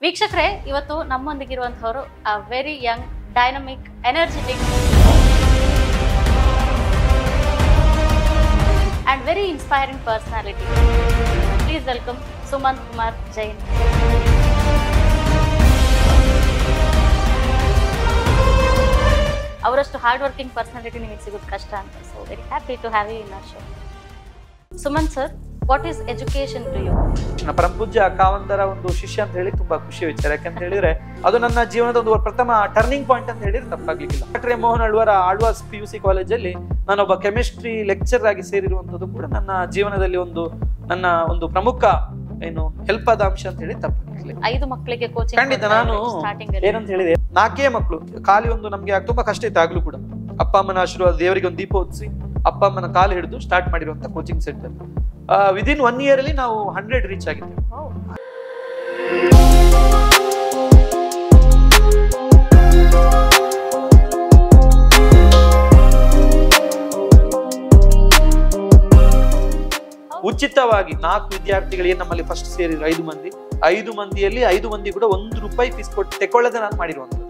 ವೀಕ್ಷಕರೇ, ಇವತ್ತು ನಮ್ಮೊಂದಿಗಿರುವಂತವರು very young, dynamic, energetic and very inspiring personality. Please welcome Sumant Kumar Jain. ಅವರಷ್ಟು hard working personality ನಿಮಗೆ ಸಿಗೋದು ಕಷ್ಟ ಅಂತ. So very happy to have you in our show. Sumant sir, what is education to you? ನನ್ನ ಪರಮಪೂಜ್ಯ ಕಾವಂತರ ಒಂದು ಶಿಷ್ಯ ಅಂತ ಹೇಳಿ ತುಂಬಾ ಖುಷಿ ವಿಚಾರ. ಯಾಕಂತ ಹೇಳಿದ್ರೆ ಅದು ನನ್ನ ಜೀವನದ ಒಂದು ಪ್ರಥಮ ಟರ್ನಿಂಗ್ ಪಾಯಿಂಟ್ ಅಂತ ಹೇಳಿದ್ರೆ ತಪ್ಪಾಗ್ಲಿಕ್ಕಿಲ್ಲ. ಡಾಕ್ಟರ್ ಮೋಹನ್ ಆಳ್ವಾಸ್ PUC ಕಾಲೇಜಲ್ಲಿ ನಾನೊಬ್ಬ ಕೆಮಿಸ್ಟ್ರಿ ಲೆಕ್ಚರ್ ಆಗಿ ಸೇರಿರುವಂತದ್ದು ಕೂಡ ನನ್ನ ಜೀವನದಲ್ಲಿ ನನ್ನ ಒಂದು ಪ್ರಮುಖ ಹೆಲ್ಪ್ ಆದ ಅಂಶ ಅಂತ ಹೇಳಿ ತಪ್ಪಾಗ್ಲಿಕ್ಕಿಲ್ಲ. 5 ಮಕ್ಕಳಿಗೆ ಕೋಚಿಂಗ್ ಖಂಡಿತ. ನಾನು ಏನಂತ ಹೇಳಿದೆ, 4 ಮಕ್ಕಳು, ಖಾಲಿ ಒಂದು ನಮ್ಗೆ ತುಂಬಾ ಕಷ್ಟ ಇತ್ತು ಆಗ್ಲೂ ಕೂಡ. ಅಪ್ಪ ಅಮ್ಮನ ಆಶೀರ್ವಾದ, ದೇವರಿಗೆ ಒಂದು ದೀಪ ಹೊತ್ತಿಸಿ ಅಪ್ಪ ಅಮ್ಮನ ಕಾಲು ಹಿಡಿದು ಸ್ಟಾರ್ಟ್ ಮಾಡಿರುವಂತ ಕೋಚಿಂಗ್ ಸೆಂಟರ್. ವಿದಿನ್ 1 ಇಯರ್ ಅಲ್ಲಿ ನಾವು 100 ರೀಚ್ ಆಗಿದ್ದೇವೆ. ಉಚಿತವಾಗಿ 4 ವಿದ್ಯಾರ್ಥಿಗಳಿಗೆ ನಮ್ಮಲ್ಲಿ ಫಸ್ಟ್ ಸೇರಿದ್ರು 5 ಮಂದಿ. 5 ಮಂದಿಯಲ್ಲಿ 5 ಮಂದಿ ಕೂಡ 1 ರೂಪಾಯಿ ಫೀಸ್ ಕೊಟ್ಟು ತೆಕೊಳ್ಳದೆ ನಾನು ಮಾಡಿರುವಂತದ್ದು.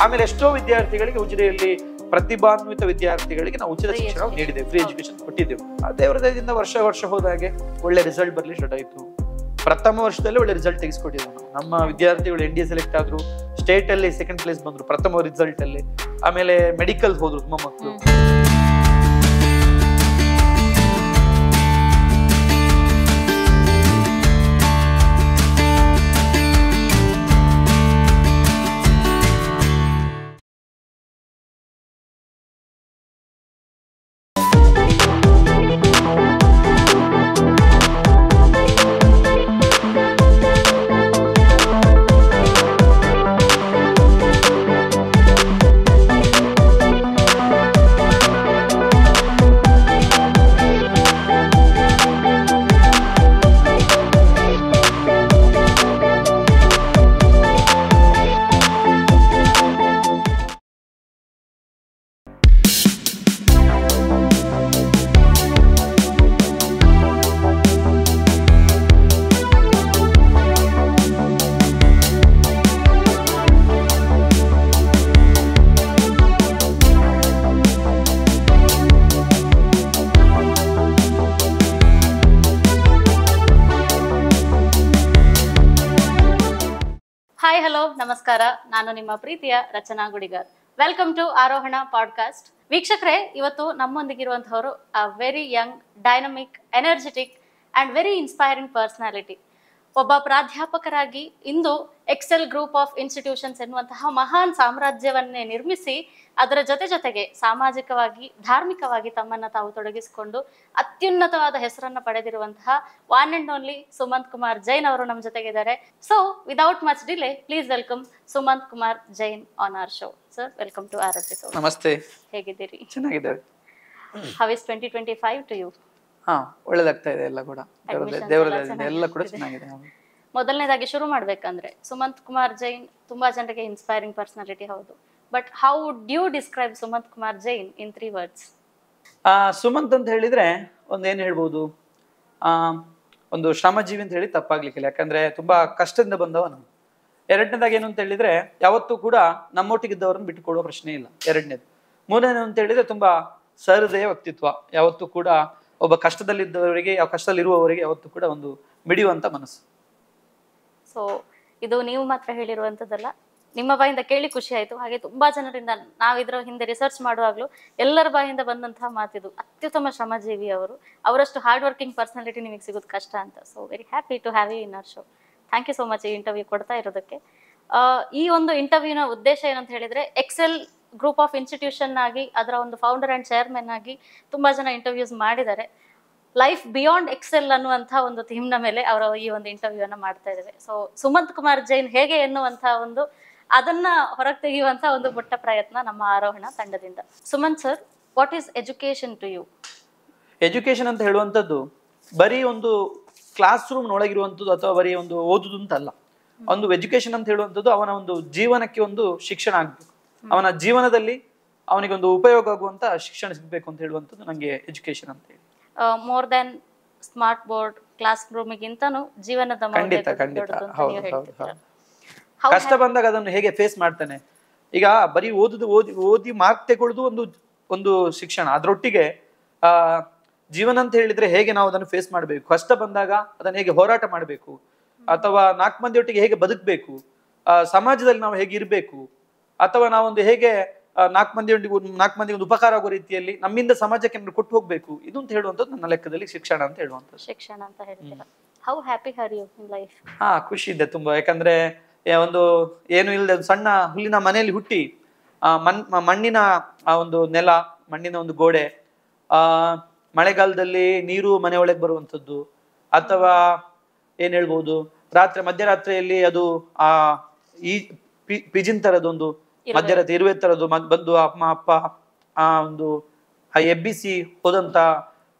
ಆಮೇಲೆ ಎಷ್ಟೋ ವಿದ್ಯಾರ್ಥಿಗಳಿಗೆ ಉಜಿರೆಯಲ್ಲಿ ಪ್ರತಿಭಾನ್ವಿತ ವಿದ್ಯಾರ್ಥಿಗಳಿಗೆ ನಾವು ಉಚಿತ ಶಿಕ್ಷಣ ನೀಡಿದ್ದೇವೆ, ಫ್ರೀ ಎಜುಕೇಶನ್ ಕೊಟ್ಟಿದ್ದೆವು. ದೇವರ ದಯದಿಂದ ವರ್ಷ ಹೋದ ಹಾಗೆ ಒಳ್ಳೆ ರಿಸಲ್ಟ್ ಬರ್ಲಿ ಸ್ಟಾರ್ಟ್ ಆಯ್ತು. ಪ್ರಥಮ ವರ್ಷದಲ್ಲಿ ಒಳ್ಳೆ ರಿಸಲ್ಟ್ ತೆಗೆಸ್ಕೊಟ್ಟಿದ್ದೇವೆ. ನಮ್ಮ ವಿದ್ಯಾರ್ಥಿಗಳು NDA ಸೆಲೆಕ್ಟ್ ಆದ್ರು, ಸ್ಟೇಟ್ ಅಲ್ಲಿ 2nd ಪ್ಲೇಸ್ ಬಂದ್ರು ಪ್ರಥಮ ರಿಸಲ್ಟ್ ಅಲ್ಲಿ. ಆಮೇಲೆ ಮೆಡಿಕಲ್ ಹೋದ್ರು ತುಂಬಾ ಮಕ್ಕಳು. ಹಾಯ್, ಹಲೋ, ನಮಸ್ಕಾರ. ನಾನು ನಿಮ್ಮ ಪ್ರೀತಿಯ Rachana Gudigar. Welcome to Arohana podcast. ವೀಕ್ಷಕರೇ, ಇವತ್ತು ನಮ್ಮೊಂದಿಗಿರುವಂತವರು very young, dynamic, energetic and very inspiring personality. ಒಬ್ಬ ಪ್ರಾಧ್ಯಾಪಕರಾಗಿ ಇಂದು ಎಕ್ಸೆಲ್ ಗ್ರೂಪ್ ಆಫ್ ಇನ್ಸ್ಟಿಟ್ಯೂಷನ್ಸ್ ಎನ್ನುವಂತಹ ಮಹಾನ್ ಸಾಮ್ರಾಜ್ಯವನ್ನೇ ನಿರ್ಮಿಸಿ ಅದರ ಜೊತೆಗೆ ಸಾಮಾಜಿಕವಾಗಿ, ಧಾರ್ಮಿಕವಾಗಿ ತಮ್ಮನ್ನ ತಾವು ತೊಡಗಿಸಿಕೊಂಡು ಅತ್ಯುನ್ನತವಾದ ಹೆಸರನ್ನ ಪಡೆದಿರುವಂತಹ one and only Sumant Kumar Jain ಅವರು ನಮ್ಮ ಜೊತೆಗಿದ್ದಾರೆ. So without much delay, please welcome Sumant Kumar Jain on our show. Sir, welcome to our episode. ನಮಸ್ತೆ. ಹೇಗಿದ್ದೀರಿ? ಚೆನ್ನಾಗಿದ್ದೇವೆ. How is 2025 to you? ಒಳ್ಳೇದಾಗ್ತಾ ಇದೆ. ಎಲ್ಲ ಕೂಡ ದೇವರ ಎಲ್ಲ ಕೂಡ ಚೆನ್ನಾಗಿದೆ. ಮೊದಲನೇದಾಗಿ ಶುರು ಮಾಡ್ಬೇಕಂದ್ರೆ, ಸುಮಂತ್ ಕುಮಾರ್ ಜೈನ್ ತುಂಬಾ ಜನರಿಗೆ ಇನ್ಸ್ಪೈರಿಂಗ್ ಪರ್ಸನಾಲಿಟಿ, ಹೌದು. But how would you describe Sumant Kumar Jain in 3 words? Sumant ಅಂತ ಹೇಳಿದ್ರೆ ಏನ್ ಹೇಳ್ಬೋದು, ಒಂದು ಶ್ರಮಜೀವಿ ಅಂತ ಹೇಳಿ ತಪ್ಪಾಗ್ಲಿಕ್ಕಿಲ್ಲ. ಯಾಕಂದ್ರೆ ತುಂಬಾ ಕಷ್ಟದಿಂದ ಬಂದವನು. ಎರಡನೇದಾಗಿ ಏನು ಅಂತ ಹೇಳಿದ್ರೆ, ಯಾವತ್ತೂ ಕೂಡ ನಮ್ಮೊಟ್ಟಿಗಿದ್ದವರನ್ನು ಬಿಟ್ಟು ಕೊಡುವ ಪ್ರಶ್ನೆ ಇಲ್ಲ. ಎರಡನೇದು. ಮೂರನೇದು ಅಂತ ಹೇಳಿದ್ರೆ ತುಂಬಾ ಸಹೃದಯ ವ್ಯಕ್ತಿತ್ವ. ಯಾವತ್ತೂ ಕೂಡ ಒಬ್ಬ ಕಷ್ಟದಲ್ಲಿದ್ದವರಿಗೆ, ಕಷ್ಟದಲ್ಲಿರುವವರಿಗೆ ಯಾವತ್ತೂ ಕೂಡ ಒಂದು ಮಿಡಿಯುವಂತ ಮನಸ್ಸು. ಸೊ ಇದು ನೀವು ಮಾತ್ರ ಹೇಳಿರುವಂತದ್ದಲ್ಲ, ನಿಮ್ಮ ಬಾಯಿಂದ ಕೇಳಿ ಖುಷಿ ಆಯ್ತು. ಹಾಗೆ ತುಂಬಾ ಜನರಿಂದ ನಾವು ಇದರ ಹಿಂದೆ ರಿಸರ್ಚ್ ಮಾಡುವಾಗ್ಲೂ ಎಲ್ಲರ ಬಾಯಿಂದ ಬಂದಂತಹ ಮಾತಿದು. ಅತ್ಯುತ್ತಮ ಶ್ರಮಜೀವಿ ಅವರು. ಅವರಷ್ಟು ಹಾರ್ಡ್ ವರ್ಕಿಂಗ್ ಪರ್ಸನಾಲಿಟಿ ನಿಮಗೆ ಸಿಗೋದು ಕಷ್ಟ ಅಂತ. So very happy to have you in our show. Thank you so much ಈ ಇಂಟರ್ವ್ಯೂ ಕೊಡ್ತಾ ಇರೋದಕ್ಕೆ. ಈ ಒಂದು ಇಂಟರ್ವ್ಯೂನ ಉದ್ದೇಶ ಏನಂತ ಹೇಳಿದ್ರೆ, ಎಕ್ಸೆಲ್ ಗ್ರೂಪ್ ಆಫ್ ಇನ್ಸ್ಟಿಟ್ಯೂಷನ್ ಆಗಿ ಅದರ ಒಂದು ಫೌಂಡರ್ ಅಂಡ್ ಚೇರ್ಮನ್ ಆಗಿ ತುಂಬಾ ಜನ ಇಂಟರ್ವ್ಯೂಸ್ ಮಾಡಿದ್ದಾರೆ. ಲೈಫ್ ಬಿಯಾಂಡ್ ಎಕ್ಸೆಲ್ ಅನ್ನುವಂಥ ಒಂದು ಥೀಮ್ನ ಮೇಲೆ ಅವರ ಈ ಒಂದು ಇಂಟರ್ವ್ಯೂ ಅನ್ನ ಮಾಡ್ತಾ ಇದ್ದೇವೆ. ಸೊ ಸುಮಂತ್ ಕುಮಾರ್ ಜೈನ್ ಹೇಗೆ ಎನ್ನುವಂತಹ ಅದನ್ನ ಹೊರಗೆ ತೆಗೆಯುವಂತ ಒಂದು ಪುಟ್ಟ ಪ್ರಯತ್ನ ನಮ್ಮ ಆರೋಹಣ ತಂಡದಿಂದ. Sumant sir, what is education to you? Education ಅಂತ ಹೇಳುವಂಥದ್ದು ಬರೀ ಒಂದು ಕ್ಲಾಸ್ ರೂಮ್ ಒಳಗಿರುವಂಥದ್ದು ಅಥವಾ ಬರೀ ಒಂದು ಓದುದು ಅಂತಲ್ಲ. ಒಂದು ಎಜುಕೇಶನ್ ಅಂತ ಹೇಳುವಂಥದ್ದು ಅವನ ಒಂದು ಜೀವನಕ್ಕೆ ಒಂದು ಶಿಕ್ಷಣ ಆಗ್ಬೇಕು. ಅವನ ಜೀವನದಲ್ಲಿ ಅವನಿಗೊಂದು ಉಪಯೋಗ ಆಗುವಂತ ಶಿಕ್ಷಣ ಸಿಗಬೇಕು ಅಂತ ಹೇಳುವಂಥದ್ದು ನಂಗೆ ಎಜುಕೇಶನ್ ಅಂತ ಹೇಳಿ. More than smart board, class ರೂಮಿಗಿಂತನೂ ಜೀವನದ ಕಷ್ಟ ಬಂದಾಗ ಅದನ್ನು ಹೇಗೆ ಫೇಸ್ ಮಾಡ್ತಾನೆ. ಈಗ ಬರೀ ಓದಿ ಮಾರ್ಕ್ ತಗೊಳ್ಳೋದು ಒಂದು ಶಿಕ್ಷಣ, ಅದ್ರೊಟ್ಟಿಗೆ ಜೀವನ ಅಂತ ಹೇಳಿದ್ರೆ ಹೇಗೆ ನಾವು ಅದನ್ನು ಫೇಸ್ ಮಾಡ್ಬೇಕು, ಕಷ್ಟ ಬಂದಾಗ ಅದನ್ನ ಹೇಗೆ ಹೋರಾಟ ಮಾಡ್ಬೇಕು, ಅಥವಾ 4 ಮಂದಿಯೊಟ್ಟಿಗೆ ಹೇಗೆ ಬದುಕಬೇಕು, ಸಮಾಜದಲ್ಲಿ ನಾವು ಹೇಗೆ ಇರ್ಬೇಕು, ಅಥವಾ ನಾವೊಂದು ಹೇಗೆ 4 ಮಂದಿಗೆ ಒಂದು ಉಪಕಾರ ಆಗೋ ರೀತಿಯಲ್ಲಿ ನಮ್ಮಿಂದ ಸಮಾಜಕ್ಕೆ ಕೊಟ್ಟು ಹೋಗ್ಬೇಕು, ಇದು ಅಂತ ಹೇಳುವಂಥದ್ದು ನನ್ನ ಲೆಕ್ಕದಲ್ಲಿ ಶಿಕ್ಷಣ ಅಂತ ಹೇಳುವಂಥದ್ದು. ಶಿಕ್ಷಣ ಅಂತ ಹೇಳ್ತೀರಾ. How happy are you in life? ಖುಷಿ ಇದೆ ತುಂಬಾ. ಯಾಕಂದ್ರೆ ಒಂದು ಏನು ಇಲ್ಲದೆ ಸಣ್ಣ ಹುಲ್ಲಿನ ಮನೆಯಲ್ಲಿ ಹುಟ್ಟಿ ಮಣ್ಣಿನ ಒಂದು ನೆಲ, ಮಣ್ಣಿನ ಒಂದು ಗೋಡೆ, ಮಳೆಗಾಲದಲ್ಲಿ ನೀರು ಮನೆ ಒಳಗೆ ಬರುವಂಥದ್ದು, ಅಥವಾ ಏನ್ ಹೇಳ್ಬೋದು ಮಧ್ಯರಾತ್ರಿಯಲ್ಲಿ ಅದು ಈ ಪಿಜಿನ್ ತರದೊಂದು ಮಧ್ಯರಾತ್ರಿ ಇರುವೆ ತರದ್ದು ಬಂದು ಅಪ್ಪ ಒಂದು ಎಬ್ಬಿಸಿ ಹೋದಂತ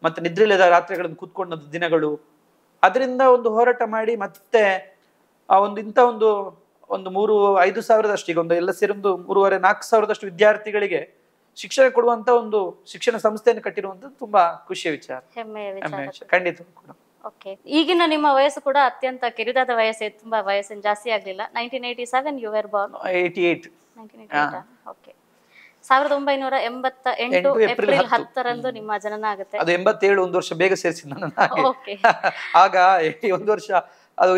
ಮತ್ತೆ ನಿದ್ರಿಲ್ಲದ ರಾತ್ರಿಗಳನ್ನು ಕೂತ್ಕೊಂಡದ್ದು ದಿನಗಳು, ಅದರಿಂದ ಒಂದು ಹೋರಾಟ ಮಾಡಿ ಮತ್ತೆ ಇಂಥ ಒಂದು 3-5 ಸಾವಿರದಷ್ಟು, ಈಗ ಎಲ್ಲ ಸೇರಿ 3,500-4 ಸಾವಿರದಷ್ಟು ವಿದ್ಯಾರ್ಥಿಗಳಿಗೆ ಶಿಕ್ಷಣ ಕೊಡುವಂತ ಒಂದು ಶಿಕ್ಷಣ ಸಂಸ್ಥೆಯನ್ನು ಕಟ್ಟಿರುವಂತದ್ದು ತುಂಬಾ ಖುಷಿಯ ವಿಚಾರ, ಹೆಮ್ಮೆಯ ವಿಚಾರ ಖಂಡಿತ ಕೂಡ. ಓಕೆ, ಈಗಿನ ನಿಮ್ಮ ವಯಸ್ಸು ಕೂಡ ಅತ್ಯಂತ ಕಿರಿದಾದ ವಯಸ್ಸೇ, ತುಂಬಾ ವಯಸ್ಸಿನ ಜಾಸ್ತಿ ಆಗ್ಲಿಲ್ಲ. 1987 you were born? 88. 1988. Okay. 1988 April 10ರಂದು ನಿಮ್ಮ ಜನನ ಆಗುತ್ತೆ. ಅದು 87, 1 ವರ್ಷ ಬೇಗ ಸೇರಿಸಿದ ನನ್ನ. ಆಗ 1 ವರ್ಷ, ಅದು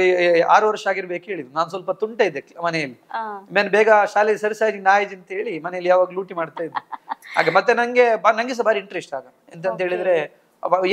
6 ವರ್ಷ ಆಗಿರ್ಬೇಕು ಹೇಳಿದ್ರು. ನಾನು ಸ್ವಲ್ಪ ತುಂಟ ಇದ್ದೆ ಮನೆಯಲ್ಲಿ, ಮೇಲೆ ಬೇಗ ಶಾಲೆಗೆ ಸರಿಸಾಗಿ ನಾಯಿಜ್ ಅಂತ ಹೇಳಿ ಮನೆಯಲ್ಲಿ ಯಾವಾಗ ಲೂಟಿ ಮಾಡ್ತಾ ಇದ್ದೆ. ಆಗ ಮತ್ತೆ ನಂಗೆ ಸಹ ಬಾರಿ ಇಂಟ್ರೆಸ್ಟ್ ಆಗ ಎಂತ ಹೇಳಿದ್ರೆ,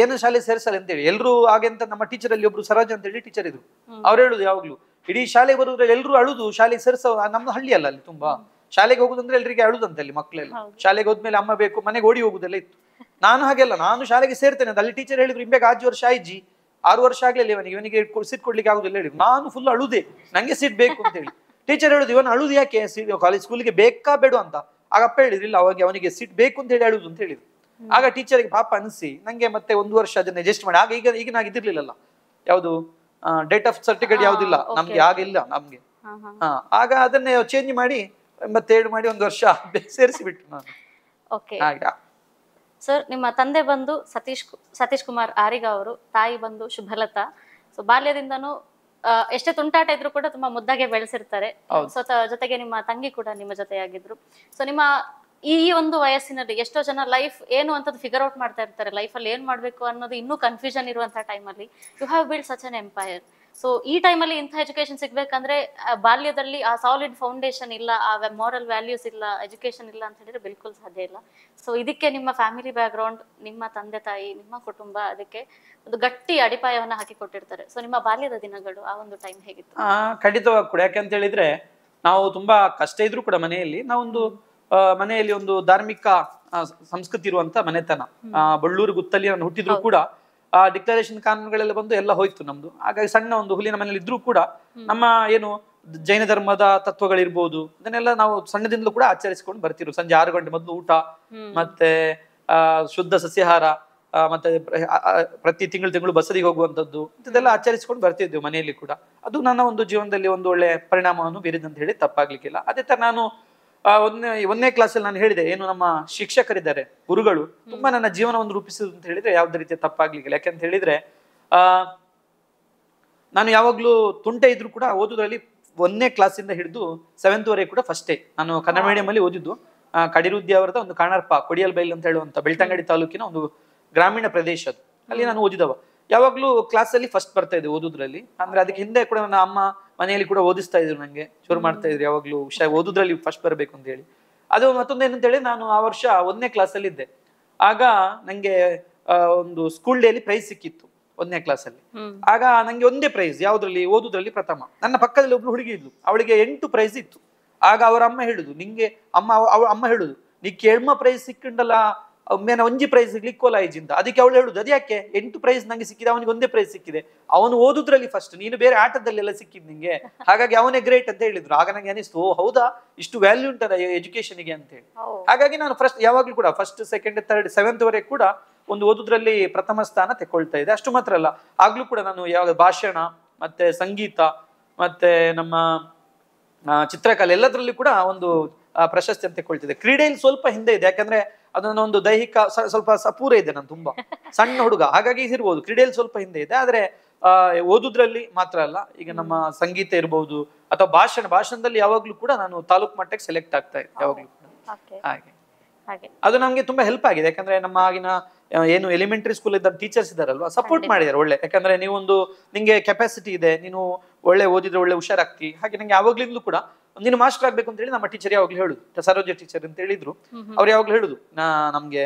ಏನು ಶಾಲೆ ಸೇರಿಸಲ್ಲ ಅಂತ ಹೇಳಿ ಎಲ್ರು ಹಾಗೆ ಅಂತ. ನಮ್ಮ ಟೀಚರ್ ಅಲ್ಲಿ ಒಬ್ರು ಸರೋಜ್ ಅಂತ ಹೇಳಿ ಟೀಚರ್ ಇದ್ರು, ಅವ್ರು ಹೇಳುದು ಯಾವಾಗ್ಲೂ ಇಡೀ ಶಾಲೆಗೆ ಬರುವುದ್ರಲ್ಲಿ ಎಲ್ರು ಅಳುದು, ಶಾಲೆಗೆ ಸೇರಿಸೋ. ನಮ್ದು ಹಳ್ಳಿ ಅಲ್ಲ ಅಲ್ಲಿ ತುಂಬಾ, ಶಾಲೆಗೆ ಹೋಗುದಂದ್ರೆ ಎಲ್ರಿಗೆ ಅಳುದಂತೆ ಅಲ್ಲಿ ಮಕ್ಕಳೆಲ್ಲ. ಶಾಲೆಗೆ ಹೋದ್ಮೇಲೆ ಅಮ್ಮ ಬೇಕು, ಮನೆಗೆ ಓಡಿ ಹೋಗುದೆಲ್ಲ ಇತ್ತು. ನಾನು ಹಾಗೆಲ್ಲ, ನಾನು ಶಾಲೆಗೆ ಸೇರ್ತೇನೆ ಅಂತ ಅಲ್ಲಿ ಟೀಚರ್ ಹೇಳಿದ್ರು. ಇಂಬೇಗ 5 ವರ್ಷ ಆಯ್ಜಿ, 6 ವರ್ಷ ಆಗ್ಲಿಲ್ಲ ಇವನಿಗೆ ಸೀಟ್ ಕೊಡ್ಲಿಕ್ಕೆ ಆಗುದಿಲ್ಲ ಹೇಳಿದ್ರು. ನಾನು ಫುಲ್ ಅಳುದೆ, ನಂಗೆ ಸೀಟ್ ಬೇಕು ಅಂತ ಹೇಳಿ. ಟೀಚರ್ ಹೇಳುದು ಇವನು ಅಳುದು ಯಾಕೆ, ಕಾಲೇಜ್ ಸ್ಕೂಲಿಗೆ ಬೇಕಾ ಬೇಡ ಅಂತ. ಆಗಪ್ಪ ಹೇಳಿದ್ರು ಇಲ್ಲ, ಅವಾಗ ಅವನಿಗೆ ಸೀಟ್ ಬೇಕು ಅಂತ ಹೇಳಿ ಅಳುದು ಅಂತ ಹೇಳಿದ್ರು. ಆಗ ಟೀಚರ್ಗೆ ಪಾಪ ಅನಿಸಿ ನಂಗೆ ಮತ್ತೆ 1 ವರ್ಷ ಅದನ್ನ ಅಡ್ಜಸ್ಟ್ ಮಾಡಿ. ಆಗ ಈಗ ನಾಗ ಇದಿರ್ಲಿಲ್ಲ ಯಾವುದು ಡೇಟ್ ಆಫ್ ಸರ್ಟಿಫಿಕೇಟ್ ಯಾವ್ದಿಲ್ಲ ನಮ್ಗೆ, ಆಗ ಇಲ್ಲ ನಮ್ಗೆ. ಆಗ ಅದನ್ನೇ ಚೇಂಜ್ ಮಾಡಿ 87 ಮಾಡಿ 1 ವರ್ಷ ಸೇರಿಸಿ ಬಿಟ್ಟು ನಾನು. ಓಕೆ ಸರ್, ನಿಮ್ಮ ತಂದೆ ಬಂದು ಸತೀಶ್ ಕುಮಾರ್ ಆರಿಗ ಅವರು, ತಾಯಿ ಬಂದು ಶುಭಲತಾ. ಸೊ ಬಾಲ್ಯದಿಂದನೂ ಎಷ್ಟೇ ತುಂಟಾಟ ಇದ್ರು ಕೂಡ ತುಂಬಾ ಮುದ್ದಾಗೆ ಬೆಳೆಸಿರ್ತಾರೆ. ಜೊತೆಗೆ ನಿಮ್ಮ ತಂಗಿ ಕೂಡ ನಿಮ್ಮ ಜೊತೆಯಾಗಿದ್ರು. ಸೊ ನಿಮ್ಮ ಈ ಒಂದು ವಯಸ್ಸಿನಲ್ಲಿ ಎಷ್ಟೋ ಜನ ಲೈಫ್ ಏನು ಅಂತದ್ದು ಫಿಗರ್ ಔಟ್ ಮಾಡ್ತಾ ಇರ್ತಾರೆ, ಲೈಫಲ್ಲಿ ಏನ್ ಮಾಡ್ಬೇಕು ಅನ್ನೋದು ಇನ್ನೂ ಕನ್ಫ್ಯೂಷನ್ ಇರುವಂತಹ ಟೈಮಲ್ಲಿ you have build such an empire. So ಈ ಟೈಮಲ್ಲಿ ಇಂಥ ಎಜುಕೇಶನ್ ಸಿಗ್ಬೇಕಂದ್ರೆ ಬಾಲ್ಯದಲ್ಲಿ ಆ ಸಾಲಿಡ್ ಫೌಂಡೇಶನ್ ಇಲ್ಲ, ಆ ಮಾರಲ್ ವ್ಯಾಲ್ಯೂಸ್ ಇಲ್ಲ, ಎಜುಕೇಶನ್ ಇಲ್ಲ ಅಂತ ಹೇಳಿದ್ರೆ ಬಿಲ್ಕುಲ್ ಸಾಧ್ಯ ಇಲ್ಲ. ಸೊ ಇದಕ್ಕೆ ನಿಮ್ಮ ಫ್ಯಾಮಿಲಿ ಬ್ಯಾಕ್ಗ್ರೌಂಡ್, ನಿಮ್ಮ ತಂದೆ ತಾಯಿ, ನಿಮ್ಮ ಕುಟುಂಬ ಅದಕ್ಕೆ ಒಂದು ಗಟ್ಟಿ ಅಡಿಪಾಯವನ್ನು ಹಾಕಿ ಕೊಟ್ಟಿರ್ತಾರೆ. ಸೊ ನಿಮ್ಮ ಬಾಲ್ಯದ ದಿನಗಳು, ಆ ಒಂದು ಟೈಮ್ ಹೇಗಿತ್ತು? ಖಂಡಿತವಾಗಿ ಕೂಡ. ಯಾಕೆ ಅಂತ ಹೇಳಿದ್ರೆ ನಾವು ತುಂಬಾ ಕಷ್ಟ ಇದ್ರು ಕೂಡ ಮನೆಯಲ್ಲಿ ನಾವೊಂದು ಮನೆಯಲ್ಲಿ ಒಂದು ಧಾರ್ಮಿಕ ಸಂಸ್ಕೃತಿ ಇರುವಂತ ಮನೆತನ. ಬಳ್ಳೂರು ಗುತ್ತಲ್ಲಿ ನಾನು ಹುಟ್ಟಿದ್ರು ಕೂಡ ಡಿಕ್ಲರೇಷನ್ ಕಾನೂನುಗಳೆಲ್ಲ ಬಂದು ಎಲ್ಲ ಹೋಯ್ತು ನಮ್ದು. ಹಾಗಾಗಿ ಸಣ್ಣ ಒಂದು ಹುಲ್ಲಿನ ಮನೇಲಿ ಇದ್ರೂ ಕೂಡ ನಮ್ಮ ಏನು ಜೈನ ಧರ್ಮದ ತತ್ವಗಳಿರ್ಬೋದು ಅದನ್ನೆಲ್ಲ ನಾವು ಸಣ್ಣದಿಂದಲೂ ಕೂಡ ಆಚರಿಸಿಕೊಂಡು ಬರ್ತಿರು. ಸಂಜೆ 6 ಗಂಟೆ ಮೊದಲು ಊಟ, ಮತ್ತೆ ಶುದ್ಧ ಸಸ್ಯಾಹಾರ, ಮತ್ತೆ ಪ್ರತಿ ತಿಂಗಳು ಬಸದಿಗೆ ಹೋಗುವಂತದ್ದು, ಇದೆಲ್ಲ ಆಚರಿಸಿಕೊಂಡು ಬರ್ತಿದ್ದೆವು ಮನೆಯಲ್ಲಿ ಕೂಡ. ಅದು ನನ್ನ ಒಂದು ಜೀವನದಲ್ಲಿ ಒಂದು ಒಳ್ಳೆ ಪರಿಣಾಮವನ್ನು ಬೀರಿದಂತ ಹೇಳಿ ತಪ್ಪಾಗ್ಲಿಕ್ಕಿಲ್ಲ. ಅದೇ ತರ ನಾನು 1ನೇ ಕ್ಲಾಸಲ್ಲಿ ನಾನು ಹೇಳಿದೆ, ಏನು ನಮ್ಮ ಶಿಕ್ಷಕರಿದ್ದಾರೆ, ಗುರುಗಳು ತುಂಬಾ ನನ್ನ ಜೀವನವನ್ನು ರೂಪಿಸುದು ಅಂತ ಹೇಳಿದ್ರೆ ಯಾವ್ದೇ ರೀತಿಯ ತಪ್ಪಾಗ್ಲಿಕ್ಕಿಲ್ಲ. ಯಾಕಂತ ಹೇಳಿದ್ರೆ ನಾನು ಯಾವಾಗ್ಲೂ ತುಂಟೆ ಇದ್ರು ಕೂಡ ಓದುದ್ರಲ್ಲಿ 1ನೇ ಕ್ಲಾಸಿಂದ ಹಿಡಿದು 7th ವರೆಗೆ ಕೂಡ ಫಸ್ಟೇ. ನಾನು ಕನ್ನಡ ಮೀಡಿಯಂ ಅಲ್ಲಿ ಓದಿದ್ದು. ಕಡಿರುದ್ದಿ ಅವರದ ಒಂದು ಕಾಣರ್ಪ ಕೊಡಿಯಲ್ ಬೈಲ್ ಅಂತ ಹೇಳುವಂತ ಬೆಳ್ತಂಗಡಿ ತಾಲೂಕಿನ ಒಂದು ಗ್ರಾಮೀಣ ಪ್ರದೇಶ ಅದು. ಅಲ್ಲಿ ನಾನು ಓದಿದವ. ಯಾವಾಗ್ಲೂ ಕ್ಲಾಸಲ್ಲಿ ಫಸ್ಟ್ ಬರ್ತಾ ಇದ್ದೆ ಓದುದ್ರಲ್ಲಿ. ಅಂದ್ರೆ ಅದಕ್ಕೆ ಹಿಂದೆ ಕೂಡ ನನ್ನ ಅಮ್ಮ ಮನೆಯಲ್ಲಿ ಕೂಡ ಓದಿಸ್ತಾ ಇದ್ರು, ನಂಗೆ ಶುರು ಮಾಡ್ತಾ ಇದ್ರು ಯಾವಾಗ್ಲೂ ಓದುದ್ರಲ್ಲಿ ಫಸ್ಟ್ ಬರಬೇಕು ಅಂತ ಹೇಳಿ. ಅದು ಮತ್ತೊಂದು ಏನಂತ ಹೇಳಿ, ನಾನು ಆ ವರ್ಷ 1ನೇ ಕ್ಲಾಸಲ್ಲಿ ಇದ್ದೆ. ಆಗ ನಂಗೆ ಒಂದು ಸ್ಕೂಲ್ ಡೇ ಅಲ್ಲಿ ಪ್ರೈಸ್ ಸಿಕ್ಕಿತ್ತು 1ನೇ ಕ್ಲಾಸಲ್ಲಿ. ಆಗ ನಂಗೆ ಒಂದೇ ಪ್ರೈಸ್, ಯಾವ್ದ್ರಲ್ಲಿ ಓದುದ್ರಲ್ಲಿ ಪ್ರಥಮ. ನನ್ನ ಪಕ್ಕದಲ್ಲಿ ಒಬ್ಳು ಹುಡುಗಿ ಇದ್ಲು, ಅವಳಿಗೆ 8 ಪ್ರೈಸ್ ಇತ್ತು. ಆಗ ಅವರ ಅಮ್ಮ ಹೇಳುದು, ನಿಂಗೆ ಅಮ್ಮ ಹೇಳುದು, ನೀ ಕೇಳ್ಮ ಪ್ರೈಸ್ ಸಿಕ್ಕಿಂಡಲ್ಲ, ಒಮ್ಮೆನ ಒಂಜಿ ಪ್ರೈಸ್ ಸಿಗ್ಲಿಕ್ಕೋಲ್ಲ ಐಜಿಂದ. ಅದಕ್ಕೆ ಅವಳು ಹೇಳುದು, ಅದ್ಯಾಕೆ 8 ಪ್ರೈಸ್ ನಂಗೆ ಸಿಕ್ಕಿದೆ, ಅವನಿಗೆ 1ನೇ ಪ್ರೈಸ್ ಸಿಕ್ಕಿದೆ, ಅವನು ಓದುದ್ರಲ್ಲಿ ಫಸ್ಟ್, ನೀನು ಬೇರೆ ಆಟದಲ್ಲೆಲ್ಲ ಸಿಕ್ಕಿದ್ ನಿಂಗೆ, ಹಾಗಾಗಿ ಅವನೇ ಗ್ರೇಟ್ ಅಂತ ಹೇಳಿದ್ರು. ಆಗ ನಂಗೆ ಅನಿಸ್ತು, ಓ ಹೌದಾ, ಇಷ್ಟು ವ್ಯಾಲ್ಯೂ ಉಂಟದ ಎಜುಕೇಶನ್ಗೆ ಅಂತ ಹೇಳಿ. ಹಾಗಾಗಿ ನಾನು ಫಸ್ಟ್ ಯಾವಾಗ್ಲೂ ಕೂಡ 1st, 2nd, 3rd, 7th ವರೆಗೆ ಕೂಡ ಒಂದು ಓದುದ್ರಲ್ಲಿ ಪ್ರಥಮ ಸ್ಥಾನ ತೆಕೊಳ್ತಾ ಇದೆ. ಅಷ್ಟು ಮಾತ್ರ ಅಲ್ಲ, ಆಗ್ಲೂ ಕೂಡ ನಾನು ಯಾವಾಗ ಭಾಷಣ ಮತ್ತೆ ಸಂಗೀತ ಮತ್ತೆ ನಮ್ಮ ಚಿತ್ರಕಲೆ ಎಲ್ಲದರಲ್ಲಿ ಕೂಡ ಒಂದು ಪ್ರಶಸ್ತಿ ಅಂತ ತೆಕೊಳ್ತಿದೆ. ಕ್ರೀಡೆಯಲ್ಲಿ ಸ್ವಲ್ಪ ಹಿಂದೆ ಇದೆ, ಯಾಕಂದ್ರೆ ಅದನ್ನ ಒಂದು ದೈಹಿಕ ಸ್ವಲ್ಪ ಸಪೂರ ಇದೆ, ನಾನು ತುಂಬಾ ಸಣ್ಣ ಹುಡುಗ, ಹಾಗಾಗಿ ಇರ್ಬೋದು. ಕ್ರೀಡೆಯಲ್ಲಿ ಸ್ವಲ್ಪ ಹಿಂದೆ ಇದೆ, ಆದ್ರೆ ಓದುದ್ರಲ್ಲಿ ಮಾತ್ರ ಅಲ್ಲ, ಈಗ ನಮ್ಮ ಸಂಗೀತ ಇರ್ಬೋದು ಅಥವಾ ಭಾಷಣದಲ್ಲಿ ಯಾವಾಗ್ಲೂ ಕೂಡ ನಾನು ತಾಲೂಕು ಮಟ್ಟಕ್ಕೆ ಸೆಲೆಕ್ಟ್ ಆಗ್ತಾ ಇದ್ದೆ ಯಾವಾಗ್ಲೂ ಕೂಡ. ಹಾಗೆ ಅದು ನಮ್ಗೆ ತುಂಬಾ ಹೆಲ್ಪ್ ಆಗಿದೆ. ಯಾಕಂದ್ರೆ ನಮ್ಮ ಆಗಿನ ಏನು ಎಲಿಮೆಂಟರಿ ಸ್ಕೂಲ್ ಇದ್ದ ಟೀಚರ್ಸ್ ಇದಾರಲ್ವಾ, ಸಪೋರ್ಟ್ ಮಾಡಿದಾರೆ ಒಳ್ಳೆ. ಯಾಕಂದ್ರೆ ನೀವೊಂದು ನಿಂಗೆ ಕೆಪಾಸಿಟಿ ಇದೆ, ನೀನು ಒಳ್ಳೆ ಓದಿದ್ರೆ ಒಳ್ಳೆ ಹುಷಾರಾಗ್ತಿ. ಹಾಗೆ ನಂಗೆ ಯಾವಾಗ್ಲಿಂದಲೂ ಕೂಡ ನೀನು ಮಾಸ್ಟರ್ ಆಗ್ಬೇಕು ಅಂತ ಹೇಳಿ ನಮ್ಮ ಟೀಚರ್ ಯಾವಾಗ್ಲೂ ಹೇಳುದು, ಸರೋಜ ಟೀಚರ್ ಅಂತ ಹೇಳಿದ್ರು. ಅವ್ರು ಯಾವಾಗ್ಲೂ ಹೇಳುದು, ನಮ್ಗೆ